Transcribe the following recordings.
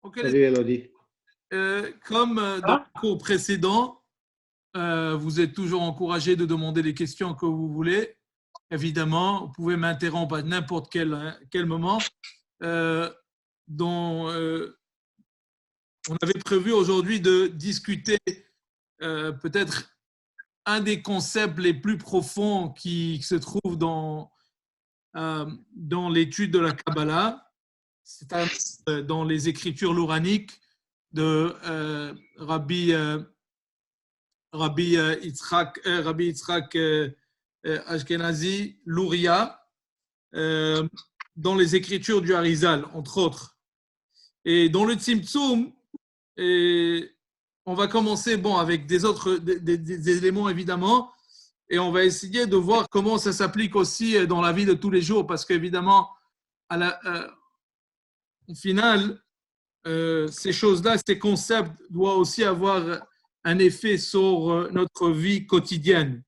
Ok, Salut Elodie. comme dans le cours précédent, vous êtes toujours encouragé de demander les questions que vous voulez. Évidemment, vous pouvez m'interrompre à n'importe quel moment. Dont, on avait prévu aujourd'hui de discuter peut-être un des concepts les plus profonds qui se trouve dans l'étude de la Kabbalah, c'est-à-dire dans les écritures louraniques de Rabbi Yitzhak Ashkenazi, Luria, dans les écritures du Harizal, entre autres. Et dans le Tzimtzum, on va commencer avec des éléments évidemment, et on va essayer de voir comment ça s'applique aussi dans la vie de tous les jours, parce qu'évidemment, au final, ces choses-là, ces concepts doivent aussi avoir un effet sur notre vie quotidienne.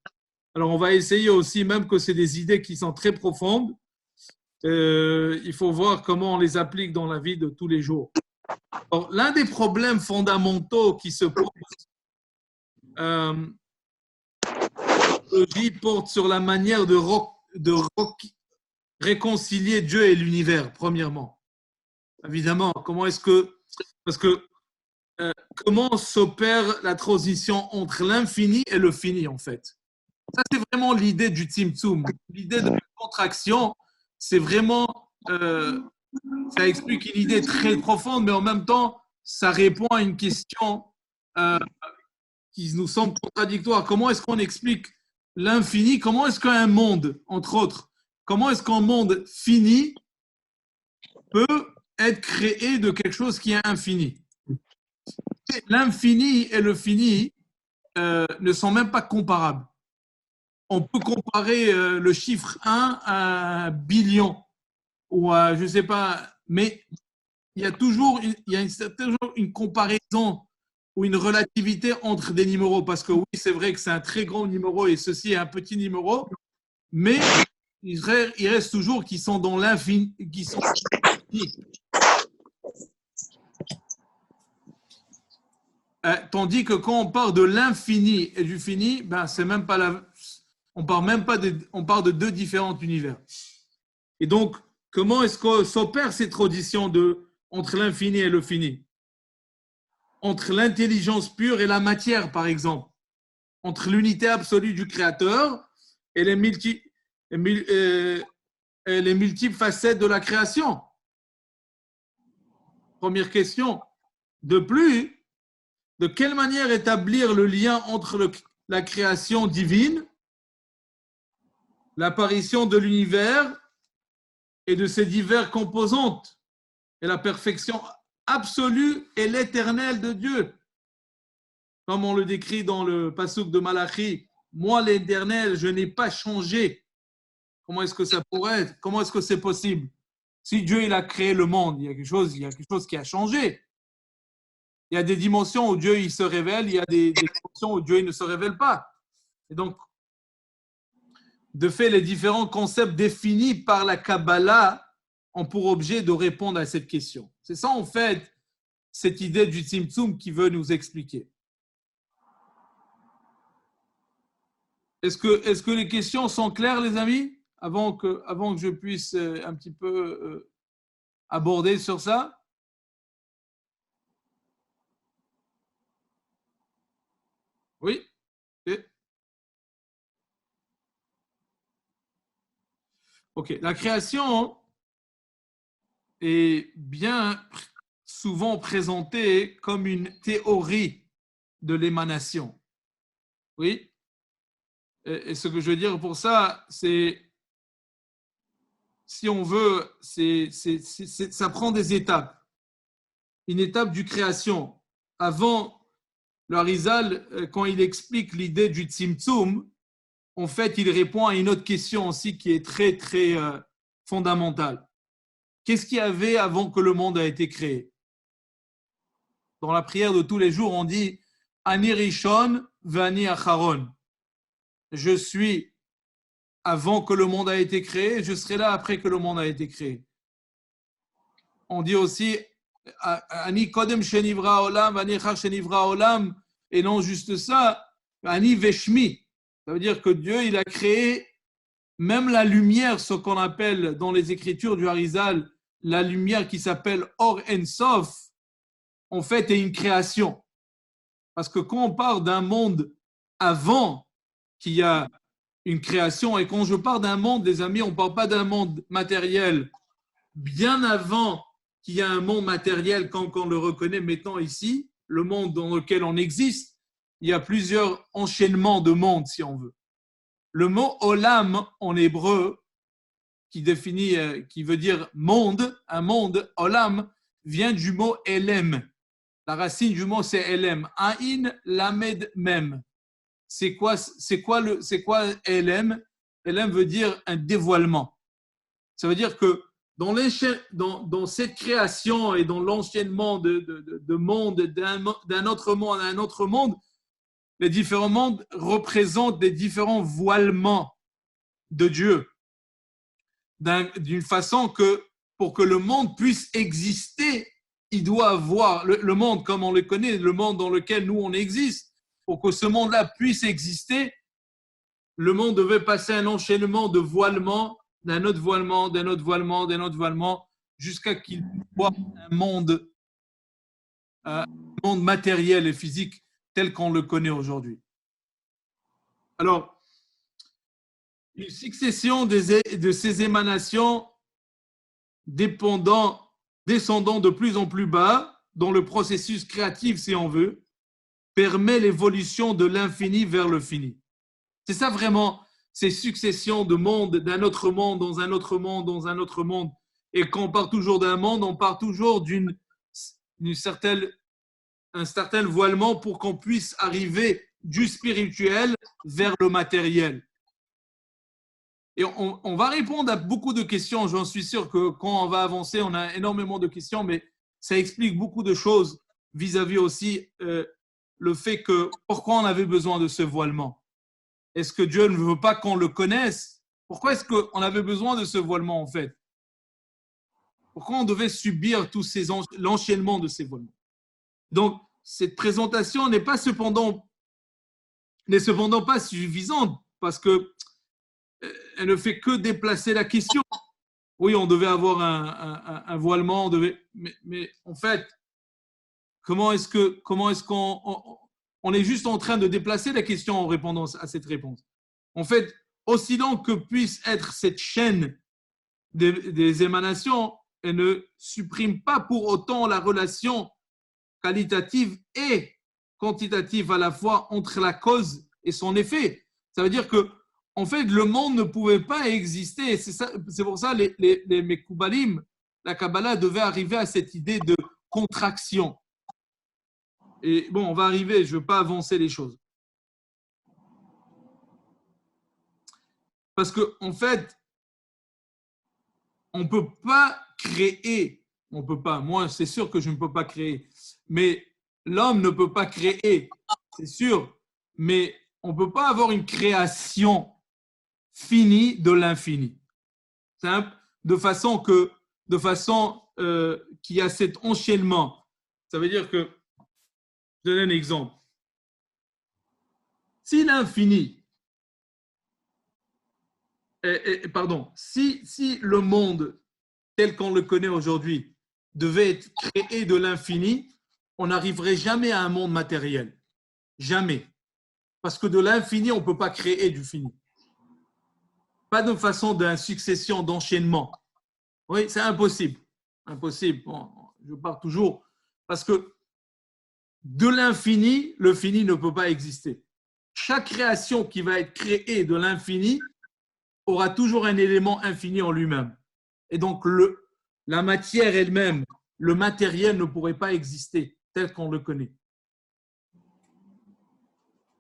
Alors, on va essayer aussi, même que c'est des idées qui sont très profondes, il faut voir comment on les applique dans la vie de tous les jours. Alors, l'un des problèmes fondamentaux qui se posent, porte sur la manière de réconcilier Dieu et l'univers, premièrement. Évidemment, comment s'opère la transition entre l'infini et le fini, en fait. Ça, c'est vraiment l'idée du Tzimtzum. L'idée de la contraction, c'est vraiment, ça explique une idée très profonde, mais en même temps, ça répond à une question qui nous semble contradictoire. Comment est-ce qu'on explique l'infini? Comment est-ce qu'un monde, entre autres, comment est-ce qu'un monde fini peut être créé de quelque chose qui est infini? L'infini et le fini ne sont même pas comparables. On peut comparer le chiffre 1 à 1 billion ou à, je ne sais pas, mais il y a toujours une comparaison ou une relativité entre des numéros, parce que oui, c'est vrai que c'est un très grand numéro et ceci est un petit numéro, mais il reste toujours qui sont dans l'infini, qui sont tandis que quand on parle de l'infini et du fini, c'est même pas on parle de deux différents univers. Et donc, comment est-ce qu'on s'opère cette transition entre l'infini et le fini? Entre l'intelligence pure et la matière, par exemple. Entre l'unité absolue du Créateur et les multiples facettes de la création. Première question. De plus, de quelle manière établir le lien entre la création divine, l'apparition de l'univers et de ses diverses composantes, et la perfection absolue et l'éternel de Dieu? Comme on le décrit dans le passouk de Malachi, moi l'éternel, je n'ai pas changé. Comment est-ce que ça pourrait être? Comment est-ce que c'est possible? Si Dieu il a créé le monde, il y a quelque chose qui a changé. Il y a des dimensions où Dieu il se révèle, il y a des dimensions où Dieu il ne se révèle pas. Et donc, de fait, les différents concepts définis par la Kabbalah ont pour objet de répondre à cette question. C'est ça, en fait, cette idée du Tzimtzum qui veut nous expliquer. Est-ce que les questions sont claires, les amis, avant que je puisse un petit peu aborder sur ça? Oui? Ok. La création est bien souvent présentée comme une théorie de l'émanation. Oui? Et ce que je veux dire pour ça, c'est, si on veut, ça prend des étapes. Une étape du création. Avant, le Harizal, quand il explique l'idée du Tzimtzum, en fait, il répond à une autre question aussi qui est très, très fondamentale. Qu'est-ce qu'il y avait avant que le monde a été créé? Dans la prière de tous les jours, on dit « Ani Rishon v'ani Acharon ». Je suis avant que le monde a été créé, je serai là après que le monde a été créé. On dit aussi Ani kodem shenivra olam, ani achar shenivra olam, et non juste ça, ani veshmi. Ça veut dire que Dieu, il a créé même la lumière, ce qu'on appelle dans les écritures du Harizal, la lumière qui s'appelle Or En Sof, en fait, est une création. Parce que quand on parle d'un monde avant qu'il y a une création, et quand je parle d'un monde, les amis, on ne parle pas d'un monde matériel. Bien avant qu'il y ait un monde matériel, quand on le reconnaît maintenant ici, le monde dans lequel on existe, il y a plusieurs enchaînements de mondes, si on veut. Le mot olam en hébreu, qui veut dire monde, un monde, olam, vient du mot elem. La racine du mot c'est elem. Aïn lamed mem. C'est quoi elem? Elem veut dire un dévoilement. Ça veut dire que dans cette création et dans l'enchaînement de monde, d'un autre monde à un autre monde, les différents mondes représentent des différents voilements de Dieu. D'une façon que pour que le monde puisse exister, il doit avoir le monde comme on le connaît, le monde dans lequel nous on existe. Pour que ce monde-là puisse exister, le monde devait passer un enchaînement de voilements, d'un autre voilement, d'un autre voilement, d'un autre voilement, jusqu'à qu'il soit un monde matériel et physique tel qu'on le connaît aujourd'hui. Alors, une succession de ces émanations descendant de plus en plus bas dans le processus créatif, si on veut, permet l'évolution de l'infini vers le fini. C'est ça vraiment, ces successions de mondes, d'un autre monde, dans un autre monde, dans un autre monde. Et quand on part toujours d'un monde, on part toujours un certain voilement pour qu'on puisse arriver du spirituel vers le matériel. Et on va répondre à beaucoup de questions. J'en suis sûr que quand on va avancer, on a énormément de questions, mais ça explique beaucoup de choses vis-à-vis aussi le fait que pourquoi on avait besoin de ce voilement. Est-ce que Dieu ne veut pas qu'on le connaisse? Pourquoi est-ce qu'on avait besoin de ce voilement en fait? Pourquoi on devait subir l'enchaînement de ces voilements? Donc, cette présentation n'est cependant pas suffisante parce que elle ne fait que déplacer la question. Oui, on devait avoir un voilement, mais en fait, comment est-ce qu'on est juste en train de déplacer la question en répondant à cette réponse? En fait, aussi long que puisse être cette chaîne des émanations, elle ne supprime pas pour autant la relation qualitative et quantitative à la fois entre la cause et son effet. Ça veut dire que en fait, le monde ne pouvait pas exister. C'est pour ça que les Mekoubalim, la Kabbalah devait arriver à cette idée de contraction. Et bon, on va arriver, je ne veux pas avancer les choses. Parce qu'en fait, on ne peut pas créer, moi c'est sûr que je ne peux pas créer, mais l'homme ne peut pas créer, c'est sûr, mais on ne peut pas avoir une création fini de l'infini. De façon qu'il y a cet enchaînement. Ça veut dire que, je donne un exemple. Si l'infini, si le monde tel qu'on le connaît aujourd'hui devait être créé de l'infini, on n'arriverait jamais à un monde matériel. Jamais. Parce que de l'infini, on ne peut pas créer du fini. Pas de façon d'une succession d'enchaînements. Oui, c'est impossible. Impossible. Bon, je pars toujours. Parce que de l'infini, le fini ne peut pas exister. Chaque création qui va être créée de l'infini aura toujours un élément infini en lui-même. Et donc, la matière elle-même, le matériel ne pourrait pas exister tel qu'on le connaît.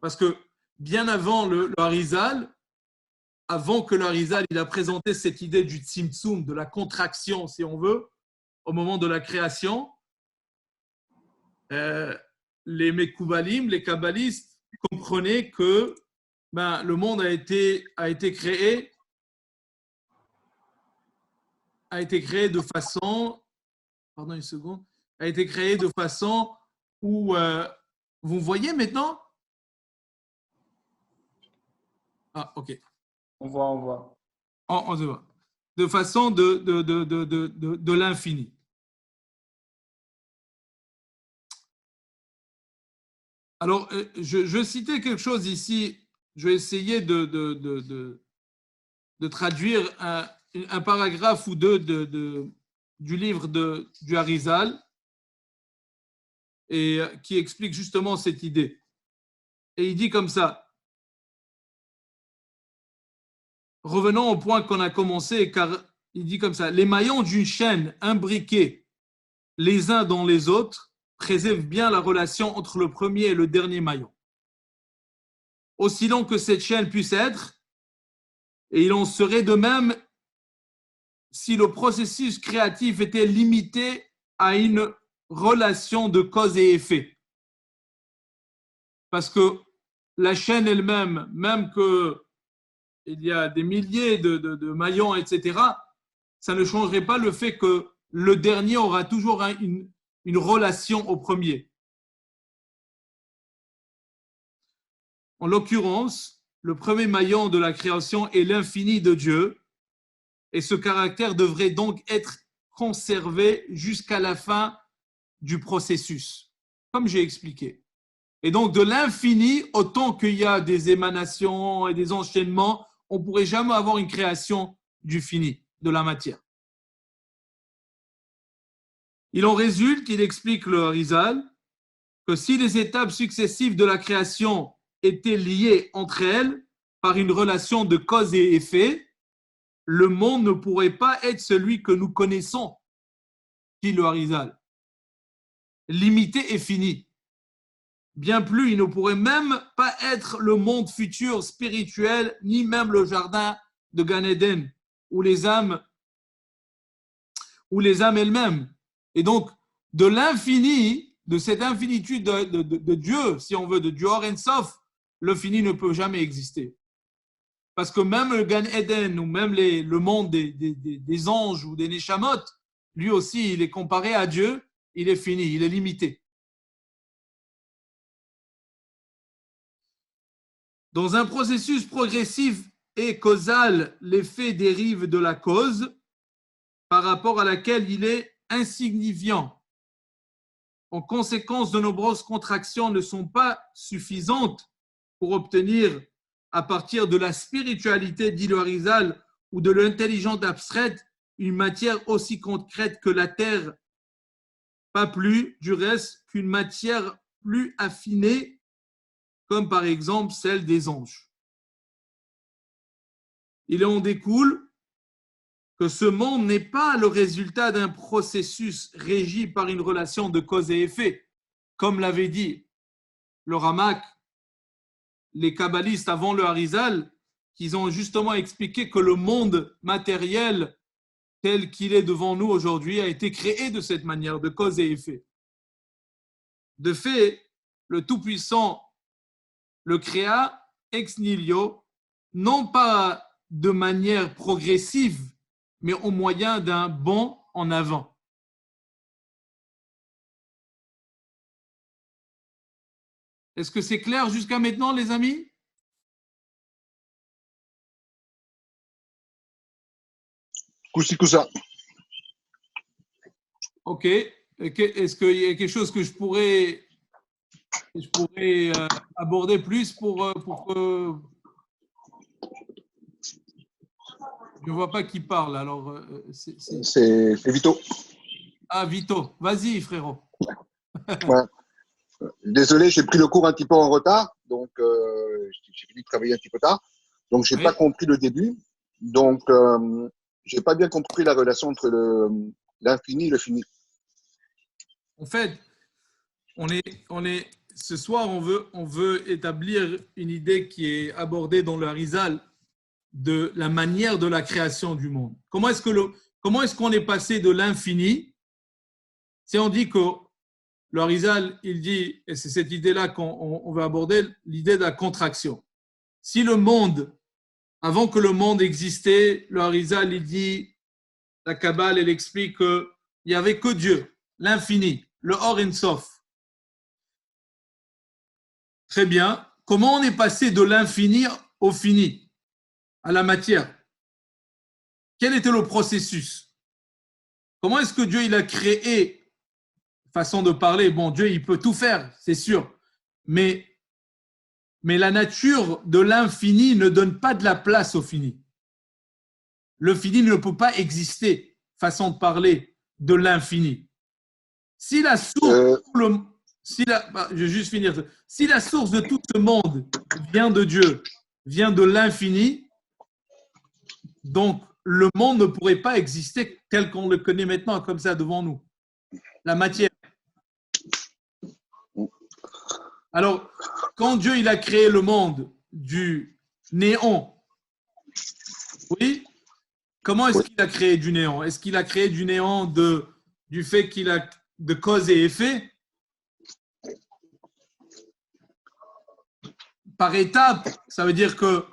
Parce que bien avant le Harizal, avant que le Harizal il a présenté cette idée du tzimtzum, de la contraction, si on veut, au moment de la création, les Mekoubalim, les Kabbalistes, comprenaient que le monde a été créé de façon, pardon une seconde, a été créé de façon où vous voyez maintenant? Ah, ok. On voit. On se voit. De façon de l'infini. Alors, je citais quelque chose ici. Je vais essayer de traduire un paragraphe ou deux du livre du Harizal et qui explique justement cette idée. Et il dit comme ça. Revenons au point qu'on a commencé, car il dit comme ça, les maillons d'une chaîne imbriqués les uns dans les autres préservent bien la relation entre le premier et le dernier maillon. Aussi long que cette chaîne puisse être, et il en serait de même si le processus créatif était limité à une relation de cause et effet. Parce que la chaîne elle-même, même qu'il y a des milliers de maillons, etc., ça ne changerait pas le fait que le dernier aura toujours une relation au premier. En l'occurrence, le premier maillon de la création est l'infini de Dieu, et ce caractère devrait donc être conservé jusqu'à la fin du processus, comme j'ai expliqué. Et donc, de l'infini, autant qu'il y a des émanations et des enchaînements, on ne pourrait jamais avoir une création du fini, de la matière. Il en résulte, il explique le Harizal, que si les étapes successives de la création étaient liées entre elles par une relation de cause et effet, le monde ne pourrait pas être celui que nous connaissons, dit le Harizal. Limité et fini. Bien plus, il ne pourrait même pas être le monde futur spirituel, ni même le jardin de Gan Eden, ou les âmes elles-mêmes. Et donc, de l'infini, de cette infinitude de Dieu, si on veut, de Dieu Or En Sof, le fini ne peut jamais exister. Parce que même le Gan Eden, ou même le monde des anges ou des Neshamot, lui aussi, il est comparé à Dieu, il est fini, il est limité. Dans un processus progressif et causal, l'effet dérive de la cause par rapport à laquelle il est insignifiant. En conséquence, de nombreuses contractions ne sont pas suffisantes pour obtenir, à partir de la spiritualité, dit le Harizal, ou de l'intelligence abstraite, une matière aussi concrète que la terre, pas plus, du reste, qu'une matière plus affinée, comme par exemple celle des anges. Il en découle que ce monde n'est pas le résultat d'un processus régi par une relation de cause et effet. Comme l'avait dit le Ramak, les kabbalistes avant le Harizal, qu'ils ont justement expliqué que le monde matériel tel qu'il est devant nous aujourd'hui a été créé de cette manière, de cause et effet. De fait, le Tout-Puissant le créa ex nihilo, non pas de manière progressive, mais au moyen d'un bond en avant. Est-ce que c'est clair jusqu'à maintenant, les amis? Coussa. Ok. Est-ce qu'il y a quelque chose que je pourrais aborder plus pour que... Je ne vois pas qui parle, alors C'est Vito. Ah, Vito, vas-y, frérot. Ouais. Désolé, j'ai pris le cours un petit peu en retard, donc j'ai fini de travailler un petit peu tard, donc j'ai pas compris le début, donc j'ai pas bien compris la relation entre l'infini et le fini. En fait, ce soir, on veut établir une idée qui est abordée dans le Harizal de la manière de la création du monde. Comment est-ce qu'on est passé de l'infini? Si on dit que le Harizal, il dit, et c'est cette idée-là qu'on va aborder, l'idée de la contraction. Si le monde, avant que le monde existait, le Harizal, il dit, la Kabbale, elle explique qu'il n'y avait que Dieu, l'infini. le Or Ensof. Très bien. Comment on est passé de l'infini au fini, à la matière? Quel était le processus? Comment est-ce que Dieu il a créé, façon de parler, bon, Dieu il peut tout faire, c'est sûr, mais la nature de l'infini ne donne pas de la place au fini. Le fini ne peut pas exister, façon de parler, de l'infini. Si la source, je vais juste finir. Si la source de tout ce monde vient de Dieu, vient de l'infini, donc le monde ne pourrait pas exister tel qu'on le connaît maintenant, comme ça devant nous. La matière. Alors, quand Dieu il a créé le monde du néant, oui, comment est-ce qu'il a créé du néant? Est-ce qu'il a créé du néant du fait qu'il a de cause et effet? Par étapes, ça veut dire que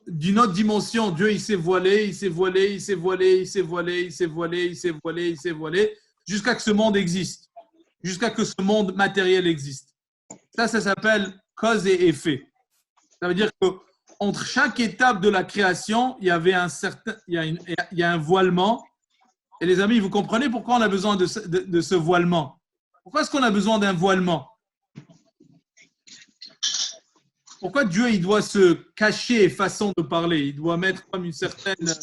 d'une autre dimension, Dieu il s'est voilé, il s'est voilé, il s'est voilé, il s'est voilé, il s'est voilé, il s'est voilé, il s'est voilé, jusqu'à que ce monde existe, jusqu'à que ce monde matériel existe. Ça s'appelle cause et effet. Ça veut dire que entre chaque étape de la création, il y avait il y a un voilement. Et les amis, vous comprenez pourquoi on a besoin de ce voilement? Pourquoi est-ce qu'on a besoin d'un voilement? Pourquoi Dieu il doit se cacher, façon de parler? Il doit mettre comme une certaine...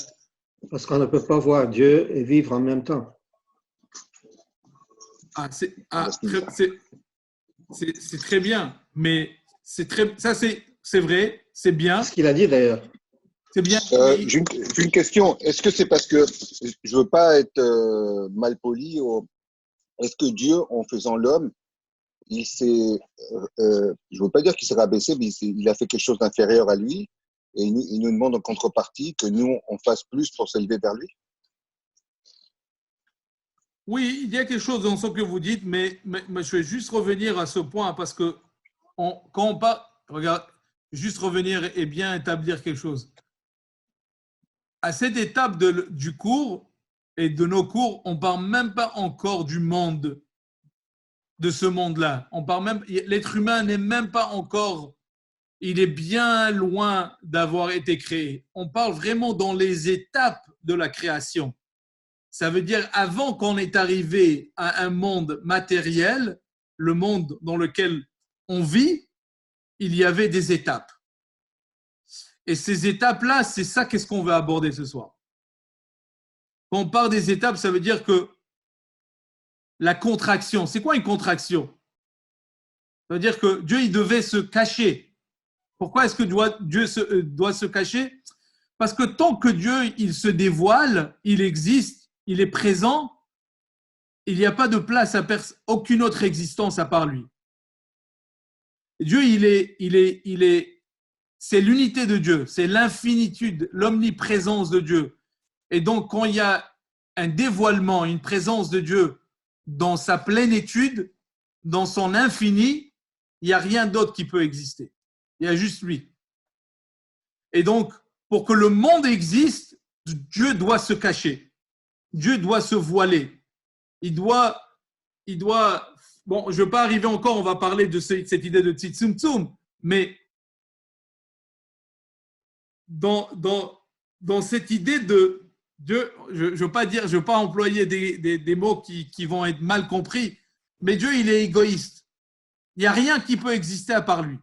Parce qu'on ne peut pas voir Dieu et vivre en même temps. C'est très bien, mais c'est vrai, c'est bien. C'est ce qu'il a dit d'ailleurs. C'est bien. J'ai une question. Est-ce que c'est parce que je veux pas être mal poli est-ce que Dieu, en faisant l'homme, il s'est, je veux pas dire qu'il s'est rabaissé, mais il a fait quelque chose d'inférieur à lui et il nous demande en contrepartie que nous, on fasse plus pour s'élever vers lui? Oui, il y a quelque chose dans ce que vous dites, mais je vais juste revenir à ce point parce que quand on parle, regarde, juste revenir et bien établir quelque chose. À cette étape du cours et de nos cours, on ne parle même pas encore du monde, de ce monde-là. L'être humain n'est même pas encore, il est bien loin d'avoir été créé. On parle vraiment dans les étapes de la création. Ça veut dire avant qu'on est arrivé à un monde matériel, le monde dans lequel on vit, il y avait des étapes. Et ces étapes-là, c'est ça qu'est-ce qu'on veut aborder ce soir. Quand on parle des étapes, ça veut dire que la contraction, c'est quoi une contraction? Ça veut dire que Dieu, il devait se cacher. Pourquoi est-ce que Dieu doit se cacher? Parce que tant que Dieu, il se dévoile, il existe, il est présent, il n'y a pas de place à aucune autre existence à part lui. Dieu, c'est l'unité de Dieu, c'est l'infinitude, l'omniprésence de Dieu. Et donc, quand il y a un dévoilement, une présence de Dieu dans sa plénitude, dans son infini, il n'y a rien d'autre qui peut exister. Il y a juste lui. Et donc, pour que le monde existe, Dieu doit se cacher. Dieu doit se voiler. Il doit bon, je ne vais pas arriver encore, on va parler de cette idée de Tzimtzum Tzum, mais dans cette idée de Dieu, je ne veux pas employer des mots qui vont être mal compris, mais Dieu, il est égoïste. Il n'y a rien qui peut exister à part lui.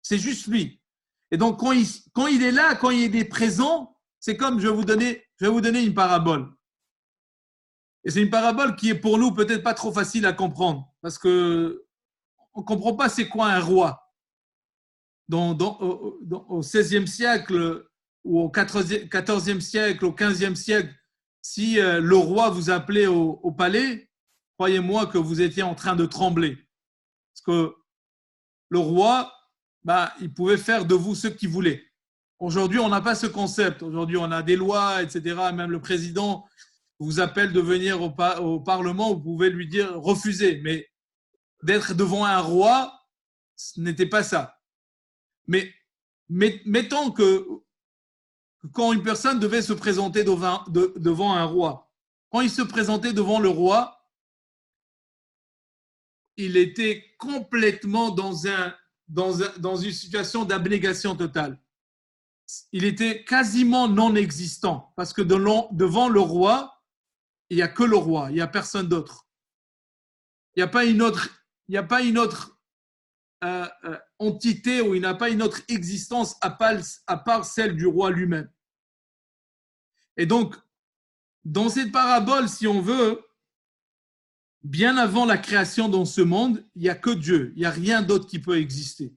C'est juste lui. Et donc, quand il est là, quand il est présent, c'est comme, je vais vous donner une parabole. Et c'est une parabole qui est pour nous peut-être pas trop facile à comprendre, parce que on ne comprend pas c'est quoi un roi. Au XVIe siècle, ou au XIVe siècle, au XVe siècle, si le roi vous appelait au palais, croyez-moi que vous étiez en train de trembler. Parce que le roi, il pouvait faire de vous ce qu'il voulait. Aujourd'hui, on n'a pas ce concept. Aujourd'hui, on a des lois, etc. Même le président vous appelle de venir au Parlement, vous pouvez lui dire refuser. Mais d'être devant un roi, ce n'était pas ça. Mais mettons que quand une personne devait se présenter devant un roi, quand il se présentait devant le roi, il était complètement dans une situation d'abnégation totale. Il était quasiment non existant parce que devant le roi, il n'y a que le roi, il n'y a personne d'autre. Il n'y a pas une autre entité ou il n'a pas une autre existence à part celle du roi lui-même. Et donc, dans cette parabole, si on veut, bien avant la création dans ce monde, il n'y a que Dieu, il n'y a rien d'autre qui peut exister.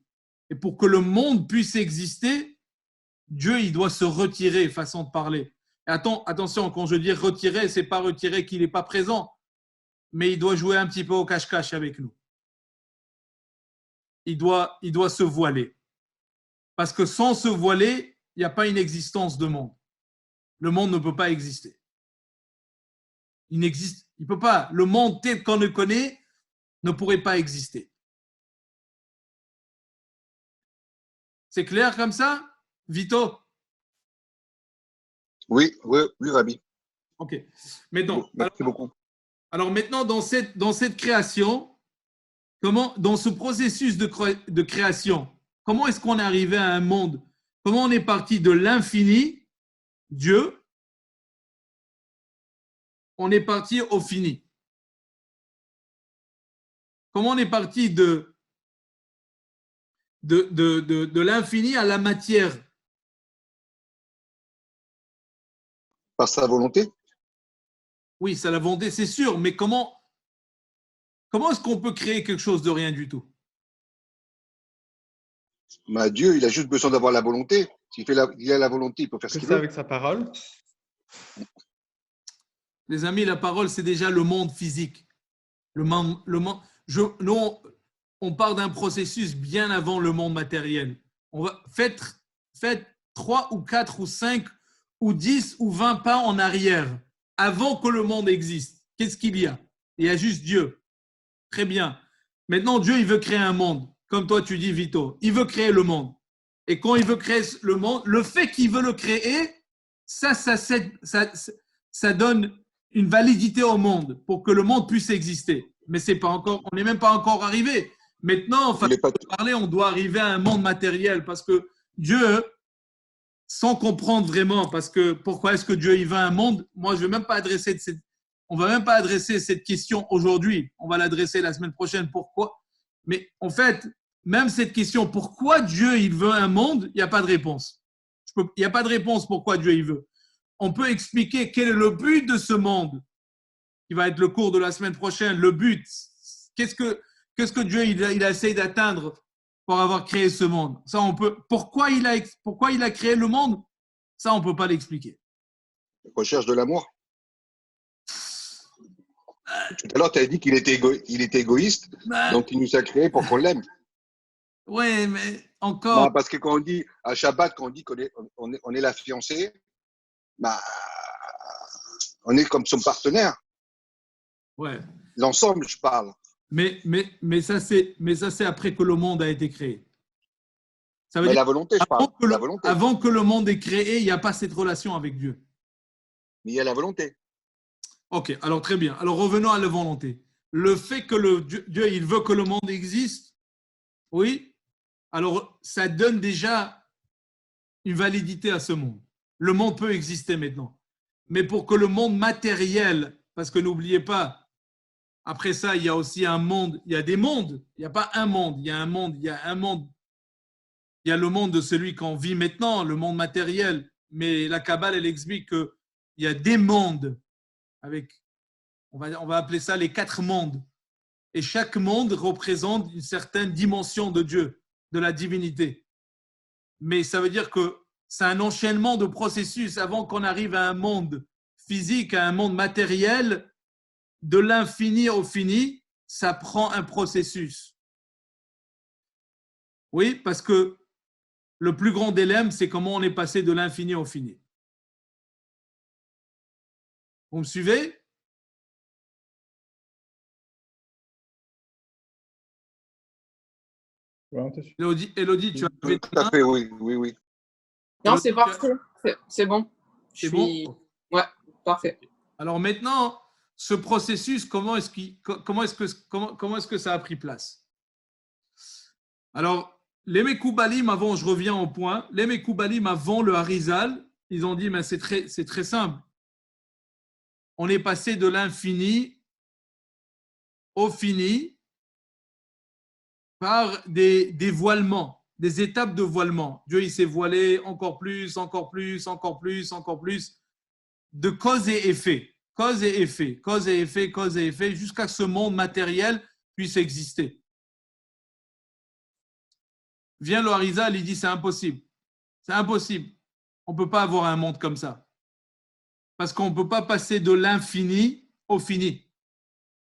Et pour que le monde puisse exister, Dieu, il doit se retirer, façon de parler. Et attention, quand je dis retirer, ce n'est pas retirer qu'il n'est pas présent, mais il doit jouer un petit peu au cache-cache avec nous. Il doit se voiler. Parce que sans se voiler, il n'y a pas une existence de monde. Le monde ne peut pas exister. Il ne peut pas. Le monde tel qu'on le connaît ne pourrait pas exister. C'est clair comme ça, Vito? Oui, Rabbi. Ok. Maintenant, Merci beaucoup. Alors maintenant, dans cette création, dans ce processus de création, comment est-ce qu'on est arrivé à un monde? Comment on est parti de l'infini, Dieu, on est parti au fini? Comment on est parti de l'infini à la matière? Par sa volonté? Oui, c'est la volonté, c'est sûr, mais comment est-ce qu'on peut créer quelque chose de rien du tout? Dieu, il a juste besoin d'avoir la volonté. Il a la volonté, il peut faire ce qu'il veut. Avec sa parole. Les amis, la parole, c'est déjà le monde physique. Nous, on part d'un processus bien avant le monde matériel. Faites 3 ou 4 ou 5 ou 10 ou 20 pas en arrière, avant que le monde existe. Qu'est-ce qu'il y a? Il y a juste Dieu. Très bien. Maintenant, Dieu, il veut créer un monde. Comme toi, tu dis, Vito. Il veut créer le monde. Et quand il veut créer le monde, le fait qu'il veut le créer, ça donne une validité au monde pour que le monde puisse exister. Mais c'est pas encore, on n'est même pas encore arrivé. Maintenant, on doit arriver à un monde matériel parce que Dieu, sans comprendre vraiment, parce que pourquoi est-ce que Dieu il veut un monde? Moi, je vais même pas on va même pas adresser cette question aujourd'hui. On va l'adresser la semaine prochaine. Pourquoi? Mais en fait, même cette question, pourquoi Dieu il veut un monde, il n'y a pas de réponse. Il n'y a pas de réponse pourquoi Dieu il veut. On peut expliquer quel est le but de ce monde, qui va être le cours de la semaine prochaine. Le but, qu'est-ce que Dieu il essaie d'atteindre pour avoir créé ce monde? Ça, on peut. Pourquoi il a créé le monde? Ça, on peut pas l'expliquer. Recherche de l'amour. Tout à l'heure, tu as dit qu'il était égoïste, donc il nous a créé pour qu'on l'aime. Oui, mais encore. Non, parce que quand on dit à Shabbat, quand on dit qu'on est la fiancée, on est comme son partenaire. Ouais. L'ensemble, je parle. Mais ça, c'est après que le monde a été créé. Ça veut mais dire la volonté, je parle. La volonté. Avant que le monde est créé, il n'y a pas cette relation avec Dieu. Mais il y a la volonté. Ok, alors très bien. Alors revenons à la volonté. Le fait que Dieu, il veut que le monde existe, oui, alors ça donne déjà une validité à ce monde. Le monde peut exister maintenant. Mais pour que le monde matériel, parce que n'oubliez pas, après ça, il y a aussi un monde, il y a des mondes, il n'y a pas un monde, il y a un monde, il y a un monde. Il y a le monde de celui qu'on vit maintenant, le monde matériel, mais la Kabbale, elle explique qu'il y a des mondes, on va appeler ça les 4 mondes. Et chaque monde représente une certaine dimension de Dieu, de la divinité. Mais ça veut dire que c'est un enchaînement de processus avant qu'on arrive à un monde physique, à un monde matériel, de l'infini au fini, ça prend un processus. Oui, parce que le plus grand dilemme, c'est comment on est passé de l'infini au fini. Vous me suivez? Élodie, tu as levé Tout à fait, oui. Non, c'est parfait. C'est bon. C'est bon? Ouais, parfait. Alors maintenant, ce processus, comment est-ce que ça a pris place? Alors, les Mekoubalim avant, je reviens au point, les Mekoubalim avant le Harizal, ils ont dit, mais c'est très simple. On est passé de l'infini au fini par des voilements, des étapes de voilement. Dieu, il s'est voilé encore plus, encore plus, encore plus, encore plus, de cause et effet, cause et effet, cause et effet, cause et effet, jusqu'à ce que ce monde matériel puisse exister. Vient le Harizal, il dit c'est impossible. C'est impossible. On ne peut pas avoir un monde comme ça. Parce qu'on ne peut pas passer de l'infini au fini.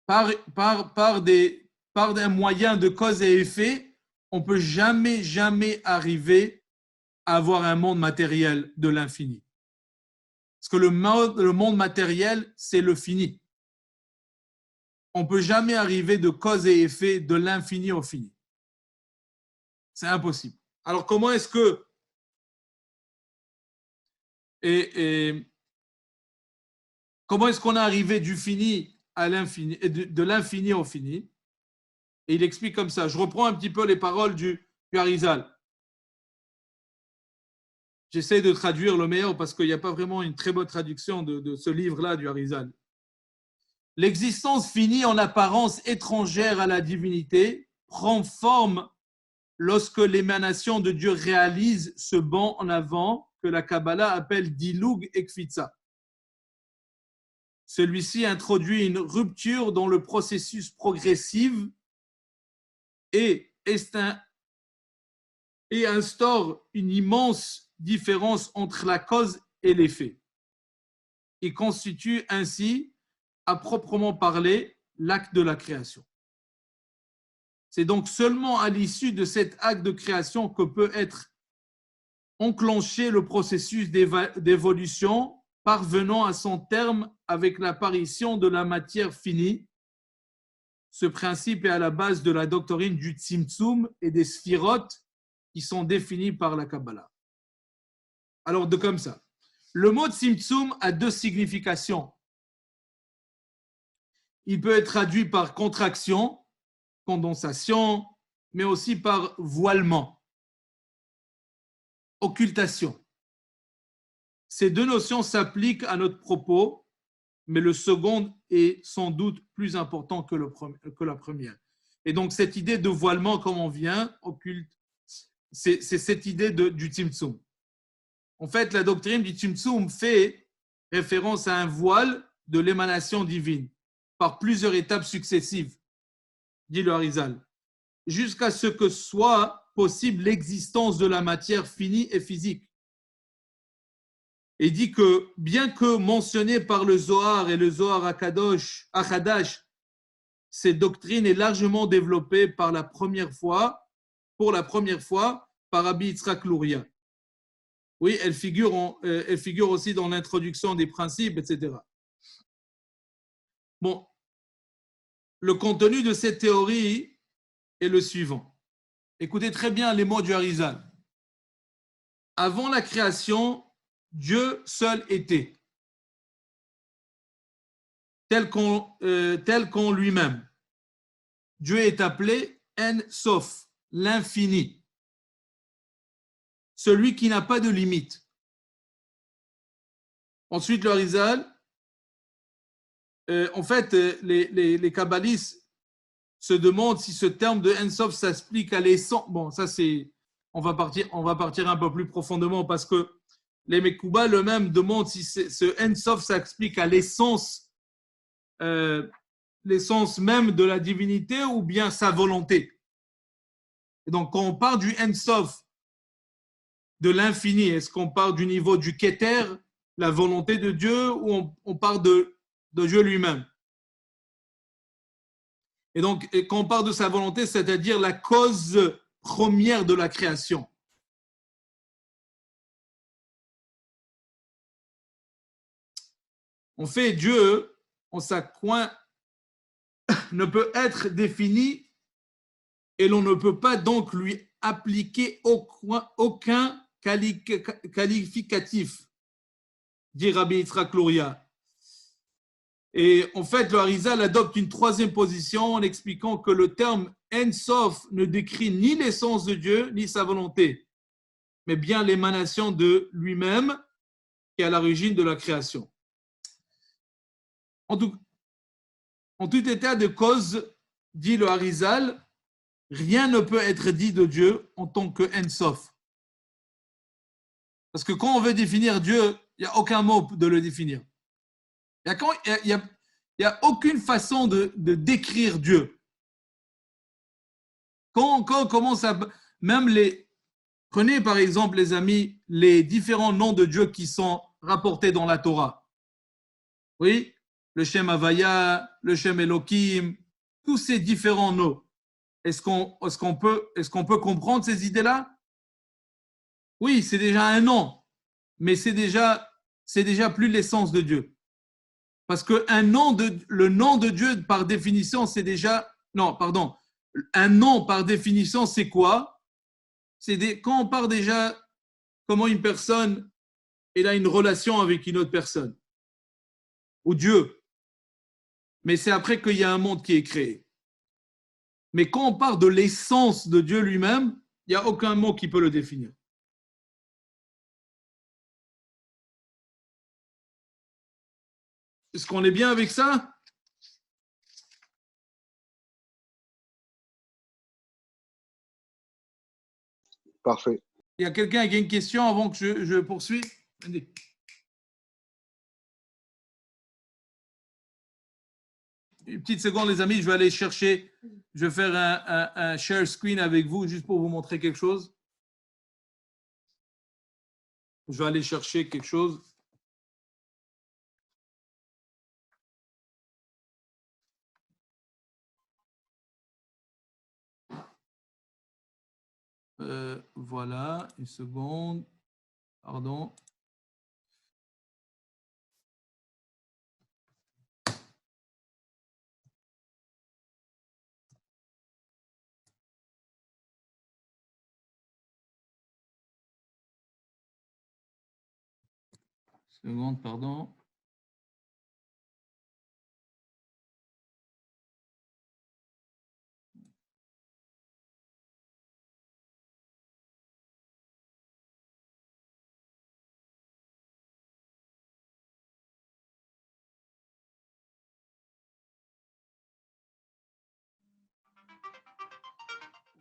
Par un moyen de cause et effet, on ne peut jamais arriver à avoir un monde matériel de l'infini. Parce que le monde matériel, c'est le fini. On ne peut jamais arriver de cause et effet de l'infini au fini. C'est impossible. Alors, comment est-ce que... comment est-ce qu'on est arrivé du fini à l'infini, de l'infini au fini? Et il explique comme ça. Je reprends un petit peu les paroles du Harizal. J'essaie de traduire le meilleur parce qu'il n'y a pas vraiment une très bonne traduction de ce livre-là du Harizal. L'existence finie en apparence étrangère à la divinité prend forme lorsque l'émanation de Dieu réalise ce bond en avant que la Kabbalah appelle Diloug et Kfitza. Celui-ci introduit une rupture dans le processus progressif et instaure une immense différence entre la cause et l'effet. Il constitue ainsi, à proprement parler, l'acte de la création. C'est donc seulement à l'issue de cet acte de création que peut être enclenché le processus d'évolution parvenant à son terme avec l'apparition de la matière finie. Ce principe est à la base de la doctrine du Tzimtzum et des Sphirot qui sont définis par la Kabbalah. Alors, comme ça, le mot Tzimtzum a deux significations. Il peut être traduit par contraction, condensation, mais aussi par voilement, occultation. Ces deux notions s'appliquent à notre propos, mais le second est sans doute plus important que la première. Et donc, cette idée de voilement, comme on vient, occulte, c'est cette idée du Tzimtzum. En fait, la doctrine du Tzimtzum fait référence à un voile de l'émanation divine par plusieurs étapes successives, dit le Harizal, jusqu'à ce que soit possible l'existence de la matière finie et physique. Et dit que, bien que mentionné par le Zohar et le Zohar Hadash, cette doctrine est largement développée pour la première fois par Rabbi Yitzhak Luria. Oui, elle figure aussi dans l'introduction des principes, etc. Bon, le contenu de cette théorie est le suivant. Écoutez très bien les mots du Harizal. Avant la création, Dieu seul était, tel qu'en lui-même. Dieu est appelé En Sof, l'infini, celui qui n'a pas de limite. Ensuite, le Harizal, en fait, les kabbalistes se demandent si ce terme de En Sof s'applique à l'essence. Bon, ça c'est, on va partir un peu plus profondément parce que les Mekouba eux-mêmes demandent si ce En Sof s'explique à l'essence même de la divinité ou bien sa volonté. Et donc, quand on parle du En Sof, de l'infini, est-ce qu'on parle du niveau du Keter, la volonté de Dieu, ou on parle de Dieu lui-même? Et donc, quand on parle de sa volonté, c'est-à-dire la cause première de la création. En fait, Dieu, en sa coin, ne peut être défini et l'on ne peut pas donc lui appliquer aucun qualificatif, dit Rabbi Yitzhak Luria. Et en fait, le Harizal adopte une troisième position en expliquant que le terme En Sof ne décrit ni l'essence de Dieu, ni sa volonté, mais bien l'émanation de lui-même qui est à l'origine de la création. En tout état de cause, dit le Harizal, rien ne peut être dit de Dieu en tant que En Sof. Parce que quand on veut définir Dieu, il n'y a aucun mot de le définir. Il n'y a aucune façon de décrire Dieu. Quand on commence à... Prenez par exemple, les amis, les différents noms de Dieu qui sont rapportés dans la Torah. Oui, le Shem Havaya, le Shem Elohim, tous ces différents noms. Est-ce qu'on peut comprendre ces idées-là? Oui, c'est déjà un nom, mais c'est déjà plus l'essence de Dieu. Parce que le nom de Dieu, par définition, c'est déjà... Non, pardon. Un nom, par définition, c'est quoi? Quand on parle déjà comment une personne elle a une relation avec une autre personne. Ou Dieu. Mais c'est après qu'il y a un monde qui est créé. Mais quand on parle de l'essence de Dieu lui-même, il n'y a aucun mot qui peut le définir. Est-ce qu'on est bien avec ça? Parfait. Il y a quelqu'un qui a une question avant que je poursuive? Allez. Une petite seconde, les amis, je vais aller chercher, je vais faire un share screen avec vous juste pour vous montrer quelque chose. Je vais aller chercher quelque chose. Voilà, une seconde. Pardon. Seconde, pardon.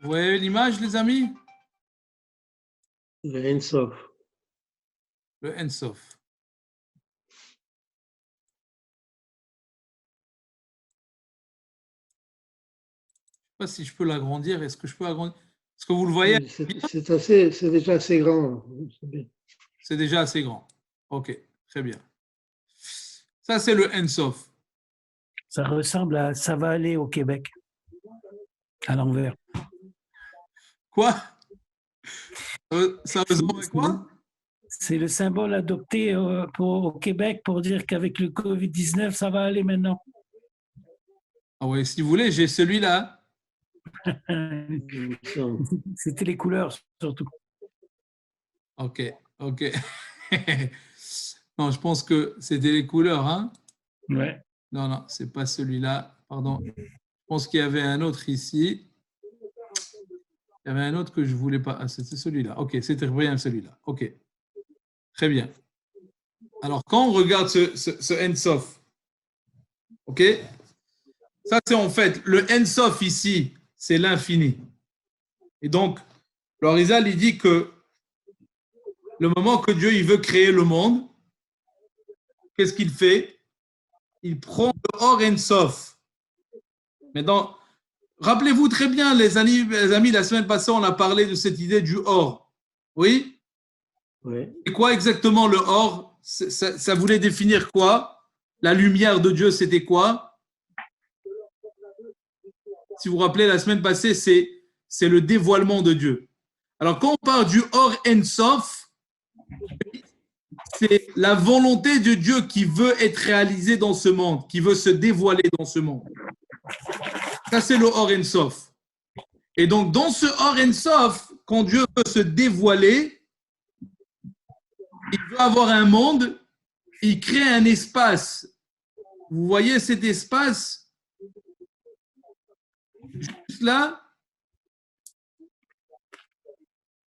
Vous voyez l'image, les amis? Le Ensof. Le Ensof. Je ne sais pas si je peux l'agrandir. Est-ce que je peux agrandir? Est-ce que vous le voyez? C'est déjà assez grand. C'est déjà assez grand. OK, très bien. Ça, c'est le Ensof. Ça ressemble à ça va aller au Québec, à l'envers. Quoi? Ça ressemble à quoi? C'est le symbole adopté au Québec pour dire qu'avec le Covid-19, ça va aller maintenant. Ah oui, si vous voulez, j'ai celui-là. C'était les couleurs surtout. OK. Non, je pense que c'était les couleurs, hein? Ouais. Non, c'est pas celui-là. Pardon. Je pense qu'il y avait un autre ici. Il y avait un autre que je ne voulais pas. Ah, c'était celui-là. OK, c'était bien celui-là. OK. Très bien. Alors, quand on regarde ce Ensof, OK? Ça, c'est en fait, le Ensof ici, c'est l'infini. Et donc, le Harizal, il dit que le moment que Dieu il veut créer le monde, qu'est-ce qu'il fait? Il prend le Or Ensof. Maintenant, rappelez-vous très bien, les amis, la semaine passée, on a parlé de cette idée du Or. Oui? Oui. Et quoi exactement le Or? Ça voulait définir quoi? La lumière de Dieu, c'était quoi? Si vous vous rappelez, la semaine passée, c'est le dévoilement de Dieu. Alors, quand on parle du Or Ensof, c'est la volonté de Dieu qui veut être réalisée dans ce monde, qui veut se dévoiler dans ce monde. Ça, c'est le Or Ensof. Et donc, dans ce Or Ensof, quand Dieu veut se dévoiler, il veut avoir un monde, il crée un espace Vous voyez cet espace juste là?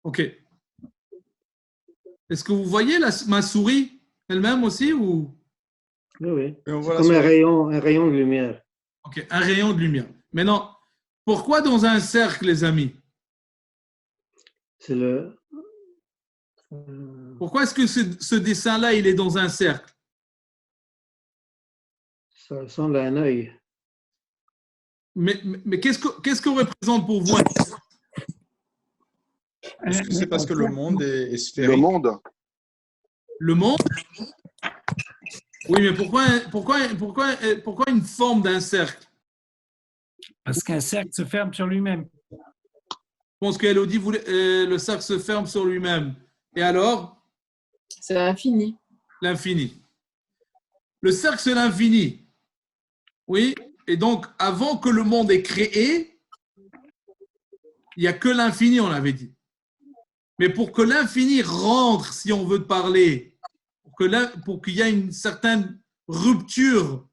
OK. Est-ce que vous voyez ma souris elle-même aussi ou? Oui, oui. Et on C'est voit la comme souris. un rayon de lumière. OK, un rayon de lumière. Maintenant, pourquoi dans un cercle, les amis? C'est le. Pourquoi est-ce que ce dessin-là, il est dans un cercle? Ça ressemble à un œil. Mais qu'est-ce que représente pour vous? Est-ce que c'est parce que le monde est Le sphérique? monde. Le monde? Oui, mais pourquoi une forme d'un cercle? Parce qu'un cercle se ferme sur lui-même. Je pense qu'Elodie voulait le cercle se ferme sur lui-même. Et alors? C'est infini. L'infini. Le cercle, c'est l'infini. Oui. Et donc, avant que le monde est créé, il n'y a que l'infini, on l'avait dit. Mais pour que l'infini rentre, si on veut parler, pour qu'il y ait une certaine rupture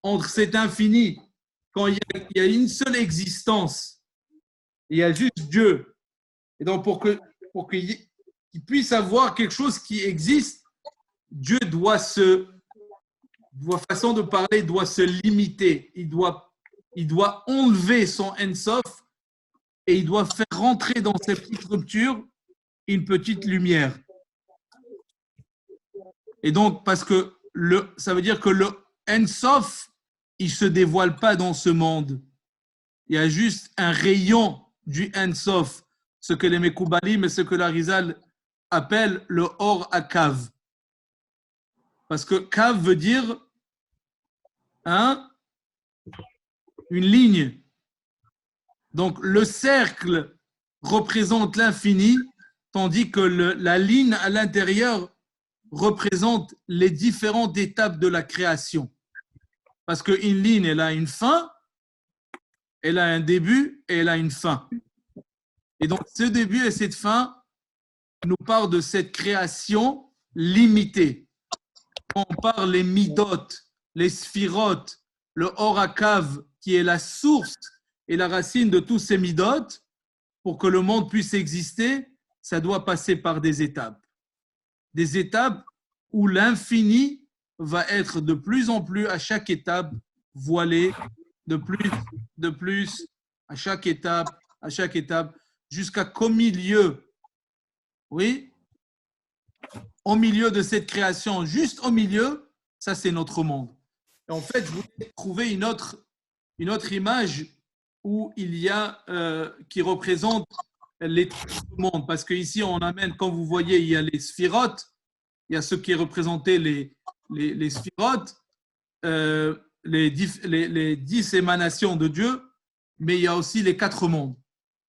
entre cet infini, quand il y a une seule existence, il y a juste Dieu. Et donc, pour qu'il puisse avoir quelque chose qui existe, Dieu façon de parler, doit se limiter. Il doit enlever son Ensof et il doit faire rentrer dans cette petite rupture une petite lumière. Et donc, parce que ça veut dire que le Ensof, il ne se dévoile pas dans ce monde. Il y a juste un rayon du Ensof, ce que les Mekoubalim et ce que l'Arizal appelle le Or Akav. Parce que Kav veut dire une ligne. Donc, le cercle représente l'infini, tandis que la ligne à l'intérieur représente les différentes étapes de la création. Parce qu'une ligne, elle a une fin, elle a un début et elle a une fin. Et donc, ce début et cette fin nous parlent de cette création limitée. Quand on parle les midot, les sphirotes, le orakav, qui est la source et la racine de tous ces midot, pour que le monde puisse exister, ça doit passer par des étapes. Des étapes où l'infini va être de plus en plus à chaque étape voilé, de plus à chaque étape, jusqu'à qu'au milieu, oui, au milieu de cette création, juste au milieu, ça c'est notre monde. Et en fait, je voulais trouver une autre image où il y a, qui représente les mondes, parce qu'ici on amène, comme vous voyez, il y a les sphirotes, il y a ce qui est représenté les sphirotes, les 10 émanations de Dieu, mais il y a aussi les 4 mondes.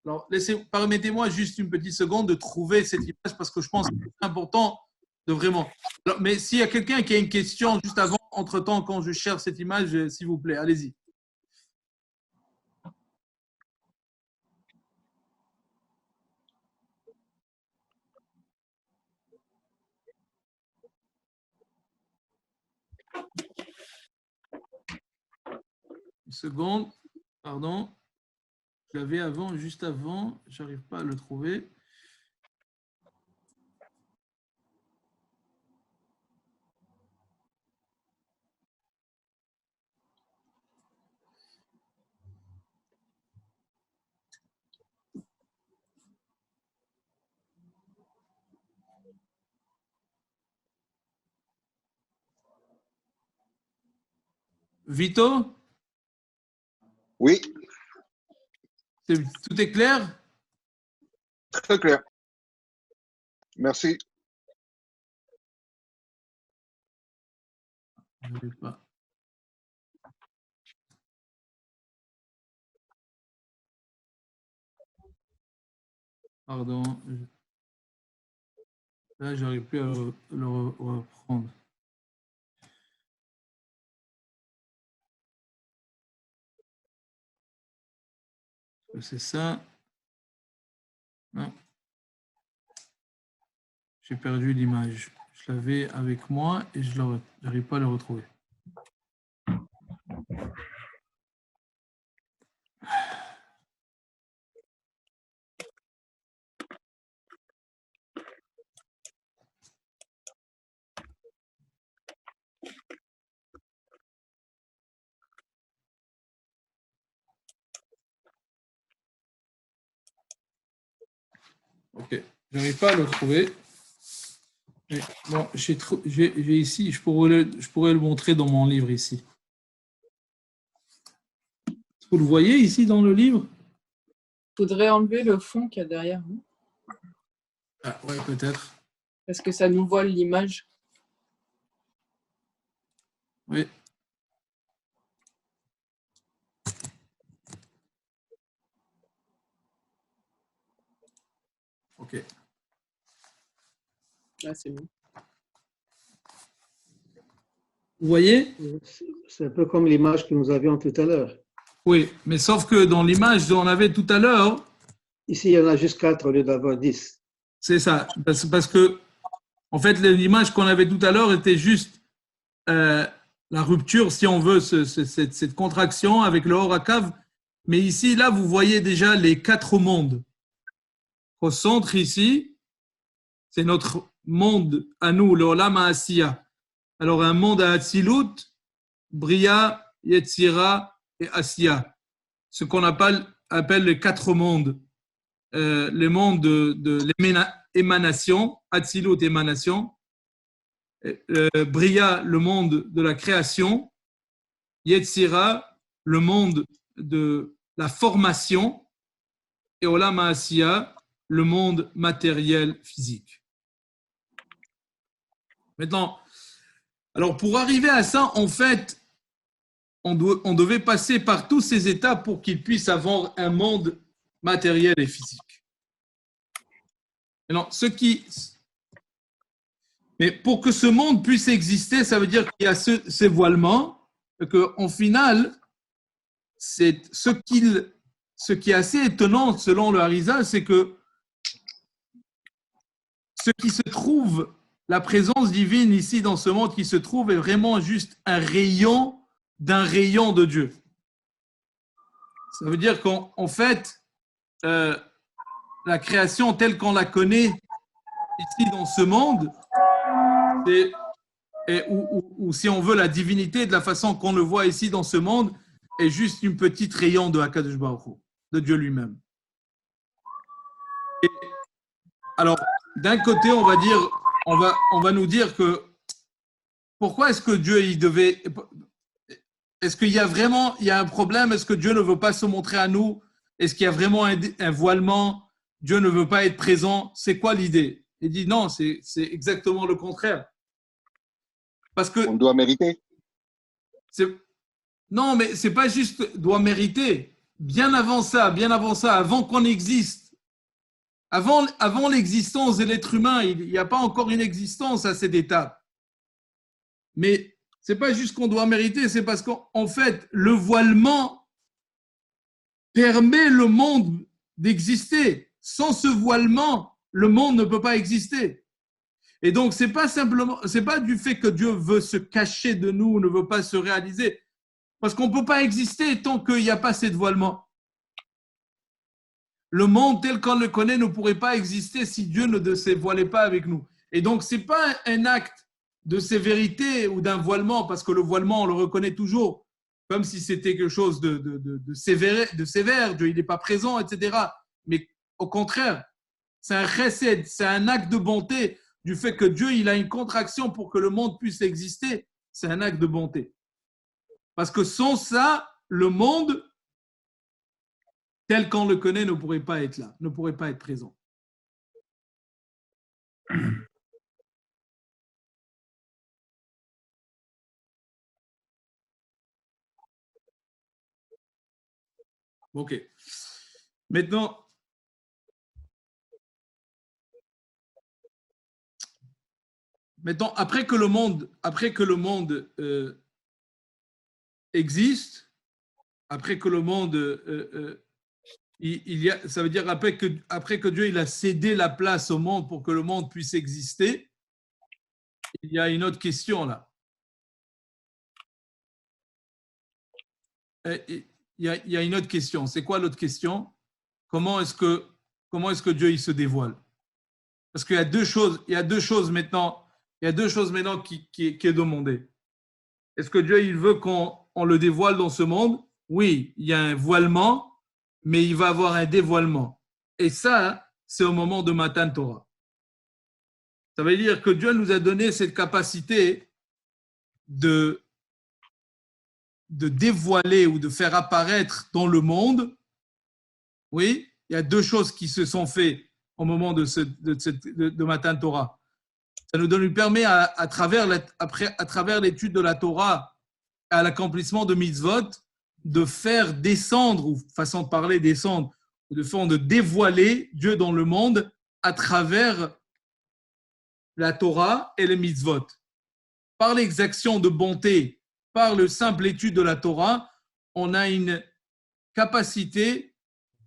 Alors, permettez-moi juste une petite seconde de trouver cette image parce que je pense que c'est important de vraiment. Alors, mais s'il y a quelqu'un qui a une question juste avant, entre-temps, quand je cherche cette image, s'il vous plaît, allez-y. Une seconde, pardon. Je l'avais avant, juste avant, j'arrive pas à le trouver. Vito, Oui, tout est clair? très clair. Merci. Je n'arrive pas. Pardon. Là, je n'arrive plus à le reprendre. C'est ça. Non. J'ai perdu l'image. Je l'avais avec moi et je n'arrive pas à le retrouver. Ok, je n'arrive pas à le trouver. Mais bon, j'ai ici, je pourrais le montrer dans mon livre ici. Vous le voyez ici dans le livre? Il faudrait enlever le fond qu'il y a derrière. Ah, ouais, peut-être. Parce que ça nous vole l'image. Oui. Ok. Là, c'est bon. Vous voyez? C'est un peu comme l'image que nous avions tout à l'heure. Oui, mais sauf que dans l'image qu'on avait tout à l'heure, Ici, il y en a juste 4 au lieu d'avoir 10. c'est ça. Parce que, en fait, l'image qu'on avait tout à l'heure était juste la rupture, si on veut, cette contraction avec le Horakav. Mais ici, là, vous voyez déjà les 4 mondes. Au centre, ici, c'est notre monde à nous, le Olam HaAsiya. Alors, un monde à Hatzilut, Bria, Yetzira et Asiya. Ce qu'on appelle les 4 mondes. Les mondes de l'émanation, Hatzilut, émanation, Bria, le monde de la création, Yetzira, le monde de la formation, et Olam HaAsiya, le monde matériel physique. Maintenant, alors pour arriver à ça, en fait, on devait passer par tous ces étapes pour qu'il puisse avoir un monde matériel et physique. Maintenant, mais pour que ce monde puisse exister, ça veut dire qu'il y a ces voilements, et qu'en final, c'est ce qui est assez étonnant selon le Harizal, c'est que ce qui se trouve, la présence divine ici dans ce monde qui se trouve est vraiment juste un rayon d'un rayon de Dieu. Ça veut dire qu'en fait, la création telle qu'on la connaît ici dans ce monde, ou si on veut la divinité de la façon qu'on le voit ici dans ce monde, est juste une petite rayon de Hakadosh Baruch Hu, de Dieu lui-même. Et alors, d'un côté, on va nous dire que pourquoi est-ce que Dieu est-ce qu'il y a vraiment un problème? Est-ce que Dieu ne veut pas se montrer à nous? Est-ce qu'il y a vraiment un voilement? Dieu ne veut pas être présent? C'est quoi l'idée? Il dit non, c'est exactement le contraire. Parce que On doit mériter. non, mais c'est pas juste doit mériter. Bien avant ça, avant qu'on existe, avant l'existence de l'être humain, il n'y a pas encore une existence à cette étape. Mais c'est pas juste qu'on doit mériter, c'est parce qu'en fait, le voilement permet le monde d'exister. Sans ce voilement, le monde ne peut pas exister. Et donc, c'est pas du fait que Dieu veut se cacher de nous, ne veut pas se réaliser, parce qu'on ne peut pas exister tant qu'il n'y a pas ce voilement. Le monde tel qu'on le connaît ne pourrait pas exister si Dieu ne se voilait pas avec nous. Et donc, ce n'est pas un acte de sévérité ou d'un voilement, parce que le voilement, on le reconnaît toujours, comme si c'était quelque chose de sévère, Dieu il n'est pas présent, etc. Mais au contraire, c'est un chesed, c'est un acte de bonté du fait que Dieu il a une contraction pour que le monde puisse exister. C'est un acte de bonté. Parce que sans ça, le monde tel qu'on le connaît ne pourrait pas être là, ne pourrait pas être présent. Ok. Maintenant, après que le monde existe, après que le monde ça veut dire après que Dieu il a cédé la place au monde pour que le monde puisse exister, il y a une autre question là. Il y a une autre question. C'est quoi l'autre question? Comment est-ce que Dieu il se dévoile? Parce qu'il y a deux choses maintenant qui est demandé. Est-ce que Dieu il veut qu'on le dévoile dans ce monde? Oui, il y a un voilement, mais il va avoir un dévoilement. Et ça, c'est au moment de Matan Torah. Ça veut dire que Dieu nous a donné cette capacité de dévoiler ou de faire apparaître dans le monde. Oui, il y a deux choses qui se sont faites au moment de Matan Torah. Ça nous permet, à travers l'étude de la Torah, à l'accomplissement de mitzvot, de faire descendre, ou façon de parler, descendre, ou de dévoiler Dieu dans le monde à travers la Torah et les mitzvot. Par l'exaction de bonté, par le simple étude de la Torah, on a une capacité,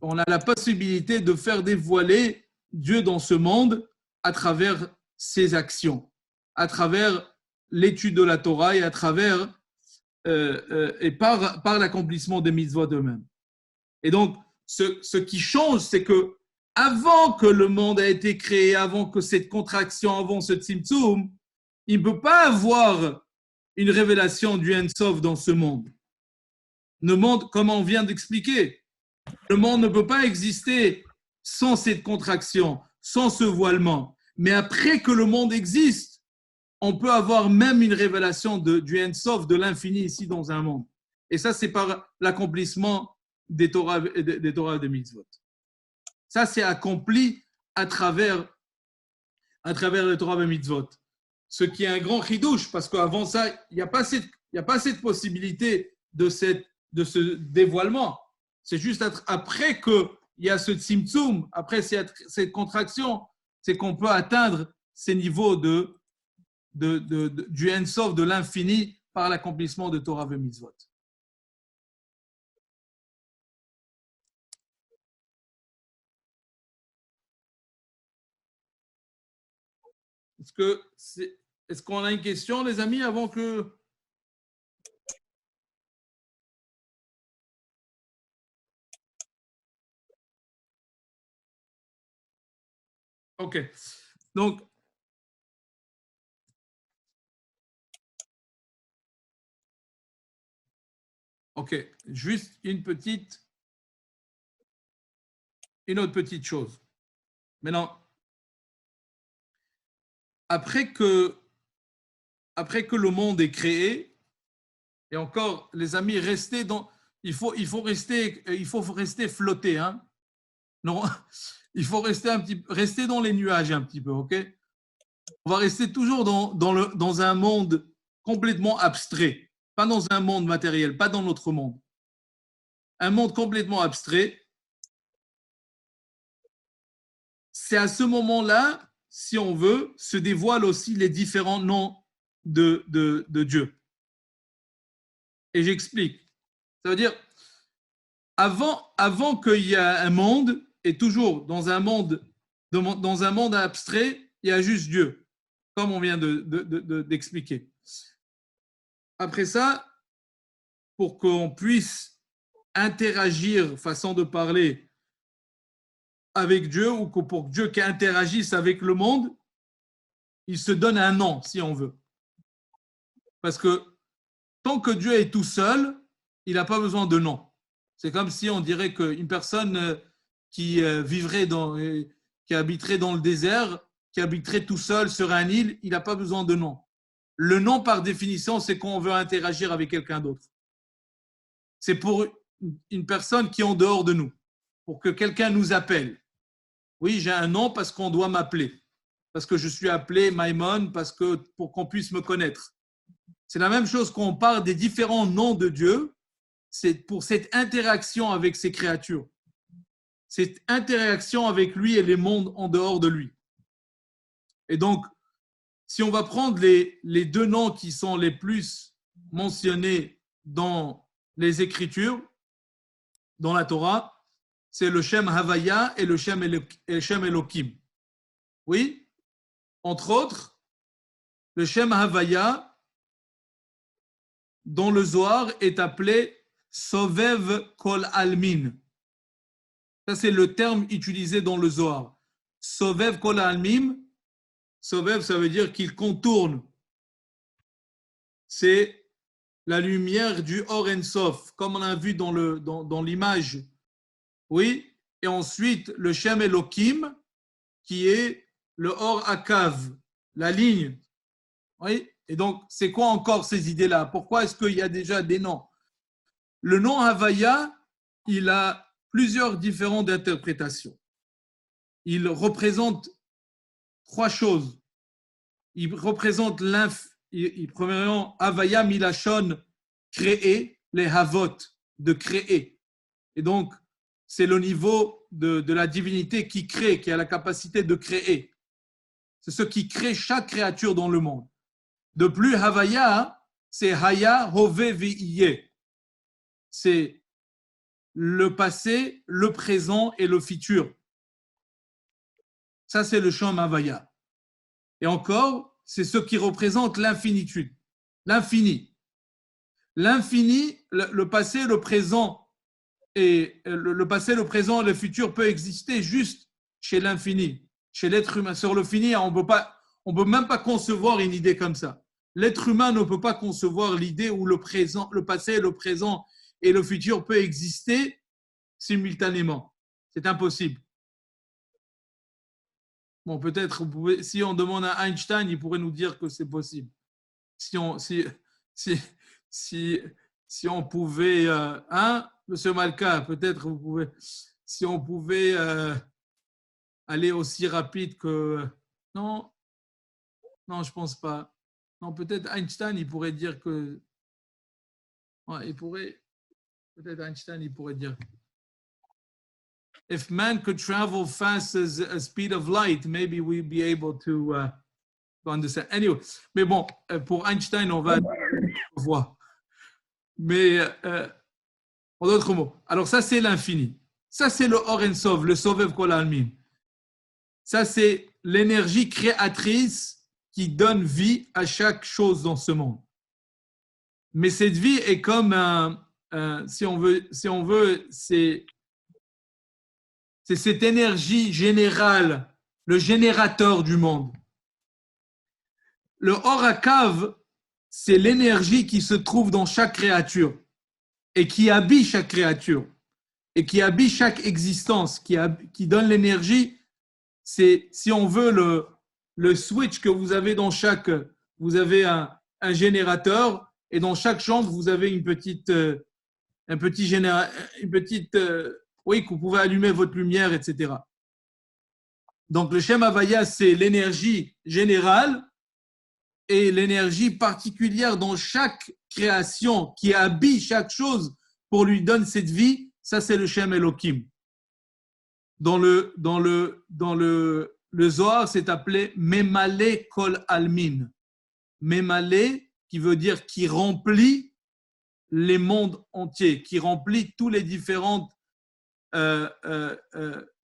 on a la possibilité de faire dévoiler Dieu dans ce monde à travers ses actions, à travers l'étude de la Torah et à travers et par l'accomplissement des mitzvot eux-mêmes. Et donc, ce qui change, c'est que avant que le monde ait été créé, avant que cette contraction, avant ce tzimtzum, il ne peut pas avoir une révélation du Ein Sof dans ce monde. Le monde, comme on vient d'expliquer, le monde ne peut pas exister sans cette contraction, sans ce voilement. Mais après que le monde existe, on peut avoir même une révélation du Ein Sof, de l'infini ici dans un monde. Et ça, c'est par l'accomplissement des Torah et des mitzvot. Ça, c'est accompli à travers les Torah et les mitzvot. Ce qui est un grand chidouche, parce qu'avant ça, il n'y a pas cette possibilité de ce dévoilement. C'est juste après qu'il y a ce tzimtzum, après cette contraction, c'est qu'on peut atteindre ces niveaux du Ein Sof, de l'infini, par l'accomplissement de Torah et mitzvot. Est-ce qu'on a une question, les amis, avant que... Ok. Donc, ok. Juste une autre petite chose. Maintenant, après que le monde est créé, et encore, les amis, il faut rester flotté, hein. Non, il faut rester dans les nuages un petit peu, ok? On va rester toujours dans un monde complètement abstrait, pas dans un monde matériel, pas dans notre monde. Un monde complètement abstrait. C'est à ce moment-là, si on veut, se dévoilent aussi les différents noms de Dieu. Et j'explique. Ça veut dire, avant qu'il y ait un monde, et toujours dans un monde abstrait, il y a juste Dieu, comme on vient d'expliquer. Après ça, pour qu'on puisse interagir, façon de parler, avec Dieu, ou pour que Dieu qui interagisse avec le monde, il se donne un nom, si on veut. Parce que tant que Dieu est tout seul, il n'a pas besoin de nom. C'est comme si on dirait qu'une personne qui habiterait dans le désert, qui habiterait tout seul sur un île, il n'a pas besoin de nom. Le nom, par définition, c'est qu'on veut interagir avec quelqu'un d'autre. C'est pour une personne qui est en dehors de nous, pour que quelqu'un nous appelle. Oui, j'ai un nom parce qu'on doit m'appeler, parce que je suis appelé Maïmon, pour qu'on puisse me connaître. C'est la même chose quand on parle des différents noms de Dieu, c'est pour cette interaction avec ses créatures, cette interaction avec lui et les mondes en dehors de lui. Et donc, si on va prendre les deux noms qui sont les plus mentionnés dans les Écritures, dans la Torah, c'est le Shem Havaya et le Shem Elohim. Oui, entre autres, le Shem Havaya, dans le Zohar, est appelé Sovev Kol Almin. Ça, c'est le terme utilisé dans le Zohar. Sovev Kol Almin, Sovev, ça veut dire qu'il contourne. C'est la lumière du Or En Sof, comme on a vu dans l'image. Oui, et ensuite, le Shem Elohim, qui est le Or Akav, la ligne. Oui. Et donc, c'est quoi encore ces idées-là? Pourquoi est-ce qu'il y a déjà des noms? Le nom Havaya, il a plusieurs différentes interprétations. Il représente trois choses. Il représente premièrement, Havaya Milachon, créer, les Havot, de créer. Et donc, c'est le niveau de la divinité qui crée, qui a la capacité de créer. C'est ce qui crée chaque créature dans le monde. De plus, Havaya, c'est Haya, Hove, Viye. C'est le passé, le présent et le futur. Ça, c'est le champ Havaya. Et encore, c'est ce qui représente l'infinitude, l'infini. L'infini, le passé, le présent et le passé, le présent et le futur peut exister juste chez l'infini, chez l'être humain. Sur le fini, on peut même pas concevoir une idée comme ça. L'être humain ne peut pas concevoir l'idée où le passé, le présent et le futur peut exister simultanément. C'est impossible. Bon, peut-être, si on demande à Einstein, il pourrait nous dire que c'est possible. Si on pouvait, Monsieur Malka, peut-être vous pouvez, si on pouvait aller aussi rapide que, non, je pense pas. Non, peut-être Einstein, il pourrait dire que, ouais, peut-être Einstein, il pourrait dire. If man could travel fast as a speed of light, maybe we'd be able to understand. Anyway, mais bon, pour Einstein, on va voir. Mais en d'autres mots, alors ça c'est l'infini. Ça c'est le Or En Sof, le Sovev Kol Almin. Ça c'est l'énergie créatrice qui donne vie à chaque chose dans ce monde. Mais cette vie est comme si on veut, c'est cette énergie générale, le générateur du monde. Le Or Akav, c'est l'énergie qui se trouve dans chaque créature et qui habille chaque créature et qui habille chaque existence, qui donne l'énergie. C'est, si on veut, le switch que vous avez dans chaque... Vous avez un générateur et dans chaque chambre, vous avez une petite... oui, que vous pouvez allumer votre lumière, etc. Donc, le Shem Havaya, c'est l'énergie générale et l'énergie particulière dans chaque création qui habille chaque chose pour lui donner cette vie. Ça, c'est le Shem Elohim. Dans le Zohar, c'est appelé Memale Kol Almin. Memale, qui veut dire qui remplit les mondes entiers, qui remplit tous les différents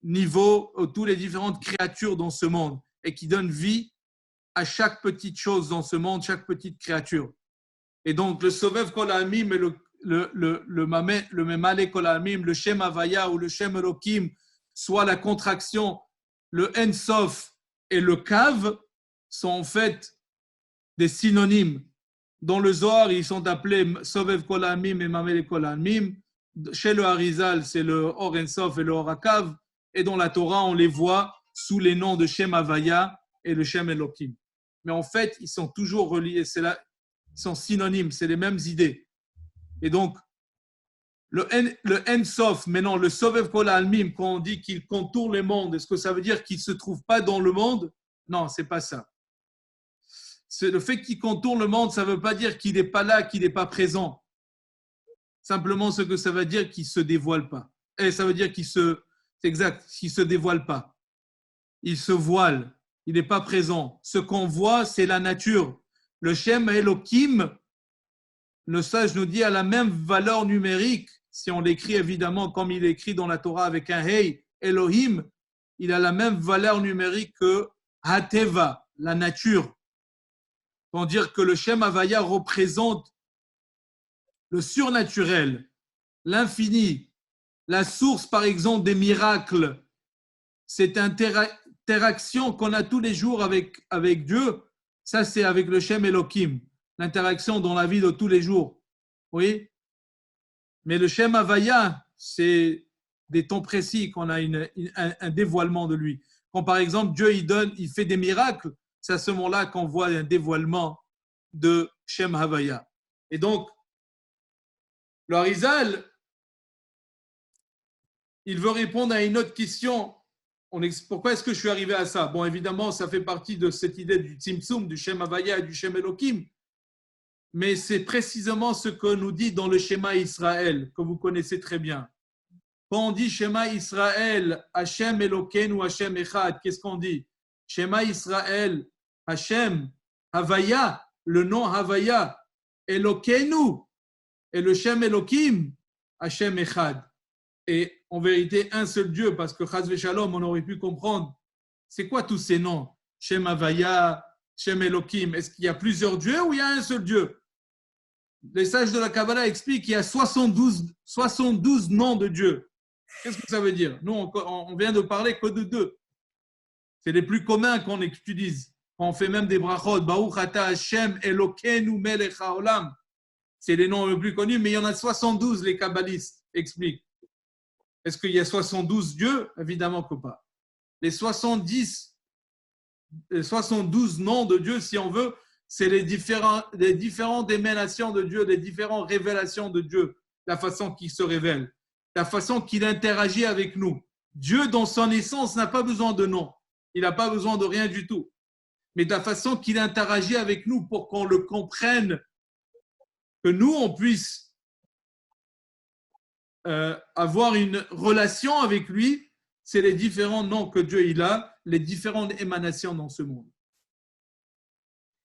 niveaux, toutes les différentes créatures dans ce monde et qui donne vie à chaque petite chose dans ce monde, chaque petite créature. Et donc, le Sovev Kol Almim et le Memale Kol Almim, le Shem Havaya ou le Shem Elohim, soit la contraction, le En Sof et le Kav sont en fait des synonymes. Dans le Zohar, ils sont appelés Sovev Kol Almim et Memale Kol Almim. Chez le Harizal, c'est le Or En Sof et le Or Akav. Et dans la Torah, on les voit sous les noms de Shem Havaya et le Shem Elohim. Mais en fait, ils sont toujours reliés, ils sont synonymes, c'est les mêmes idées. Et donc, le En Sof, maintenant, le Sovev Kol Almim, quand on dit qu'il contourne les mondes, est-ce que ça veut dire qu'il ne se trouve pas dans le monde? Non, ce n'est pas ça. Le fait qu'il contourne le monde, ça ne veut pas dire qu'il n'est pas là, qu'il n'est pas présent. Simplement, ce que ça veut dire, qu'il ne se dévoile pas. Et ça veut dire c'est exact, qu'il ne se dévoile pas. Il se voile, il n'est pas présent. Ce qu'on voit, c'est la nature. Le Shem Elohim, le sage nous dit, a la même valeur numérique, si on l'écrit évidemment comme il est écrit dans la Torah avec un Hey, Elohim, il a la même valeur numérique que Hateva, la nature. Pour dire que le Shem Havaya représente le surnaturel, l'infini, la source par exemple des miracles, cette interaction qu'on a tous les jours avec Dieu, ça c'est avec le Shem Elohim, l'interaction dans la vie de tous les jours. Oui. Mais le Shem Havaya, c'est des temps précis qu'on a un dévoilement de lui. Quand par exemple Dieu il fait des miracles, c'est à ce moment-là qu'on voit un dévoilement de Shem Havaya. Et donc, le Harizal, il veut répondre à une autre question. Pourquoi est-ce que je suis arrivé à ça? Bon, évidemment, ça fait partie de cette idée du Tzimtzum, du Shem Havaya et du Shem Elohim, mais c'est précisément ce que nous dit dans le schéma Israël, que vous connaissez très bien. Quand on dit Shema Israël, Hashem Elokeinu, Hashem Echad, qu'est-ce qu'on dit? Shema Israël, Hashem, Havaya, le nom Havaya, Elokeinu, et le Shem Elohim, Hashem Echad. Et en vérité, un seul Dieu, parce que Chaz Veshalom, on aurait pu comprendre, c'est quoi tous ces noms? Shem Havaya, Shem Elohim, est-ce qu'il y a plusieurs dieux ou il y a un seul Dieu? Les sages de la Kabbalah expliquent qu'il y a 72 noms de Dieu. Qu'est-ce que ça veut dire? Nous, on vient de parler que de 2. C'est les plus communs qu'on utilise. On fait même des brachot. Baruch ata Hashem Elokeinu melech haolam. C'est les noms les plus connus, mais il y en a 72, les kabbalistes expliquent. Est-ce qu'il y a 72 dieux? Évidemment que pas. Les 72 noms de Dieu, si on veut, c'est les différentes émanations de Dieu, les différentes révélations de Dieu, la façon qu'il se révèle, la façon qu'il interagit avec nous. Dieu, dans son essence, n'a pas besoin de nom. Il n'a pas besoin de rien du tout. Mais de la façon qu'il interagit avec nous pour qu'on le comprenne, que nous, on puisse avoir une relation avec lui, c'est les différents noms que Dieu il a, les différentes émanations dans ce monde.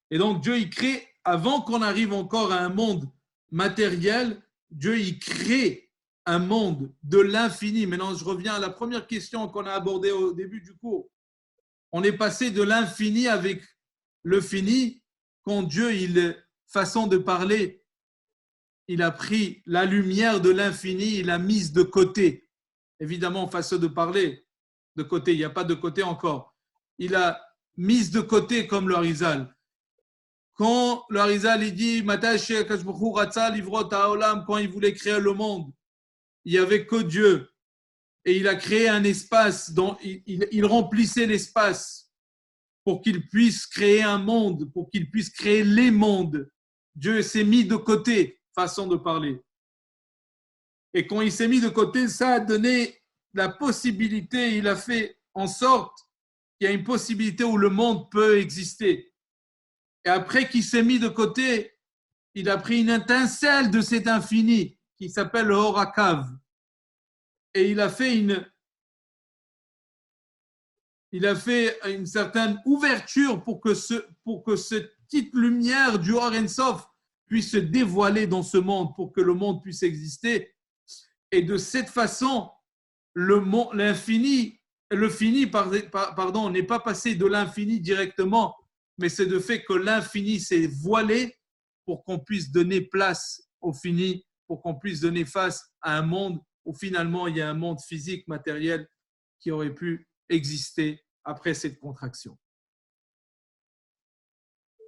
Et donc, Dieu, il crée, avant qu'on arrive encore à un monde matériel, Dieu, il crée un monde de l'infini. Maintenant, je reviens à la première question qu'on a abordée au début du cours. On est passé de l'infini avec le fini, quand Dieu, façon de parler, il a pris la lumière de l'infini, il l'a mise de côté. Évidemment, façon de parler, de côté, il n'y a pas de côté encore. Il a mise de côté comme le Harizal. Quand le Harizal il dit quand il voulait créer le monde, il n'y avait que Dieu. Et il a créé un espace, dont il remplissait l'espace pour qu'il puisse créer un monde, pour qu'il puisse créer les mondes. Dieu s'est mis de côté, façon de parler. Et quand il s'est mis de côté, ça a donné la possibilité, il a fait en sorte qu'il y a une possibilité où le monde peut exister. Et après qu'il s'est mis de côté, il a pris une étincelle de cet infini qui s'appelle le Horakav. Et il a fait une certaine ouverture pour que cette petite lumière du Or En Sof puisse se dévoiler dans ce monde, pour que le monde puisse exister. Et de cette façon, le fini n'est pas passé de l'infini directement, mais c'est de fait que l'infini s'est voilé pour qu'on puisse donner place au fini, pour qu'on puisse donner face à un monde où finalement il y a un monde physique, matériel qui aurait pu exister après cette contraction.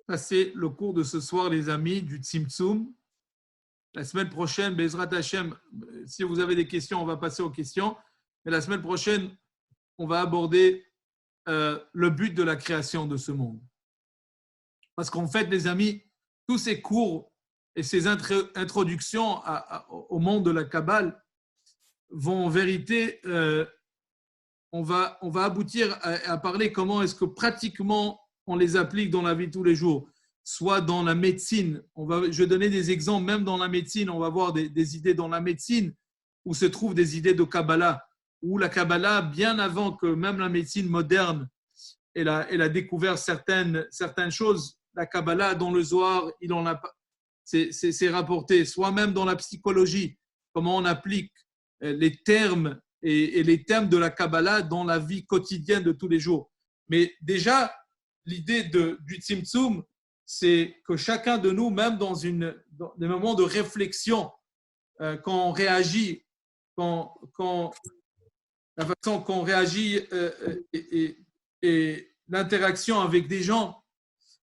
Ça, c'est le cours de ce soir, les amis, du Tzimtzum. La semaine prochaine, Bezrat Hashem, si vous avez des questions, on va passer aux questions. Mais la semaine prochaine, on va aborder le but de la création de ce monde. Parce qu'en fait, les amis, tous ces cours et ces introductions au monde de la Kabbale vont en vérité, on va aboutir à parler comment est-ce que pratiquement on les applique dans la vie de tous les jours, soit dans la médecine. Je vais donner des exemples, même dans la médecine, on va voir des idées dans la médecine où se trouvent des idées de Kabbalah, où la Kabbalah, bien avant que même la médecine moderne, elle a découvert certaines choses. La Kabbalah, dans le Zohar, c'est rapporté, soit même dans la psychologie, comment on applique les termes et les termes de la Kabbalah dans la vie quotidienne de tous les jours. Mais déjà, l'idée du Tzimtzum, c'est que chacun de nous, même dans des moments de réflexion, quand on réagit, la façon qu'on réagit et l'interaction avec des gens,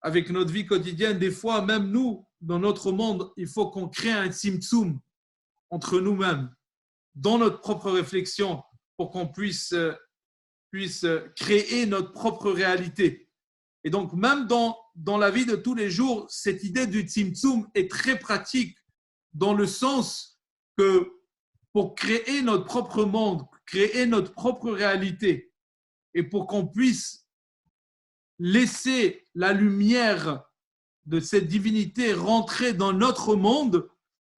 avec notre vie quotidienne, des fois, même nous, dans notre monde, il faut qu'on crée un tzimtzum entre nous-mêmes, dans notre propre réflexion, pour qu'on puisse puisse créer notre propre réalité. Et donc, même dans la vie de tous les jours, cette idée du Tzimtzum est très pratique dans le sens que pour créer notre propre monde, créer notre propre réalité, et pour qu'on puisse laisser la lumière de cette divinité rentrer dans notre monde,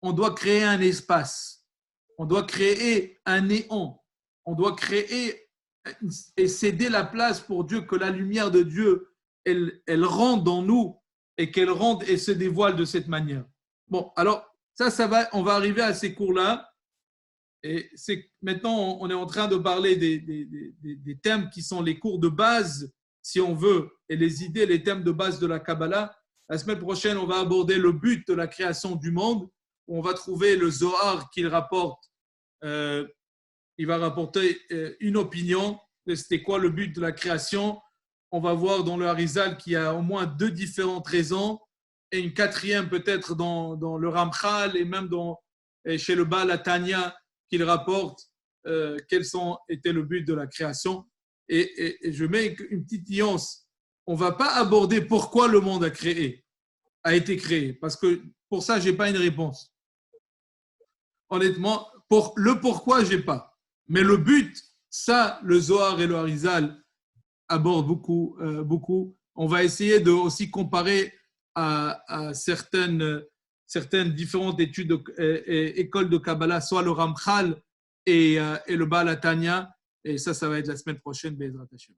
on doit créer un espace, on doit créer un néant, on doit créer et céder la place pour Dieu, que la lumière de Dieu, elle rentre dans nous et qu'elle rentre et se dévoile de cette manière. Bon, alors on va arriver à ces cours-là. Et maintenant, on est en train de parler des thèmes qui sont les cours de base, si on veut, et les idées, les thèmes de base de la Kabbalah. La semaine prochaine, on va aborder le but de la création du monde, où on va trouver le Zohar qu'il rapporte. Il va rapporter une opinion de c'était quoi le but de la création. On va voir dans le Harizal qu'il y a au moins 2 différentes raisons, et une 4e peut-être dans le Ramchal, et même chez le Baal HaTanya, qu'il rapporte quels étaient le but de la création. Et je mets une petite nuance. On ne va pas aborder pourquoi le monde a été créé, parce que pour ça, je n'ai pas une réponse. Honnêtement, pour le pourquoi, je n'ai pas. Mais le but, ça, le Zohar et le Harizal abordent beaucoup. On va essayer de aussi comparer à certaines différentes études et écoles de Kabbalah, soit le Ramchal et le Baal HaTanya. Et ça va être la semaine prochaine, Be'ezrat Hashem.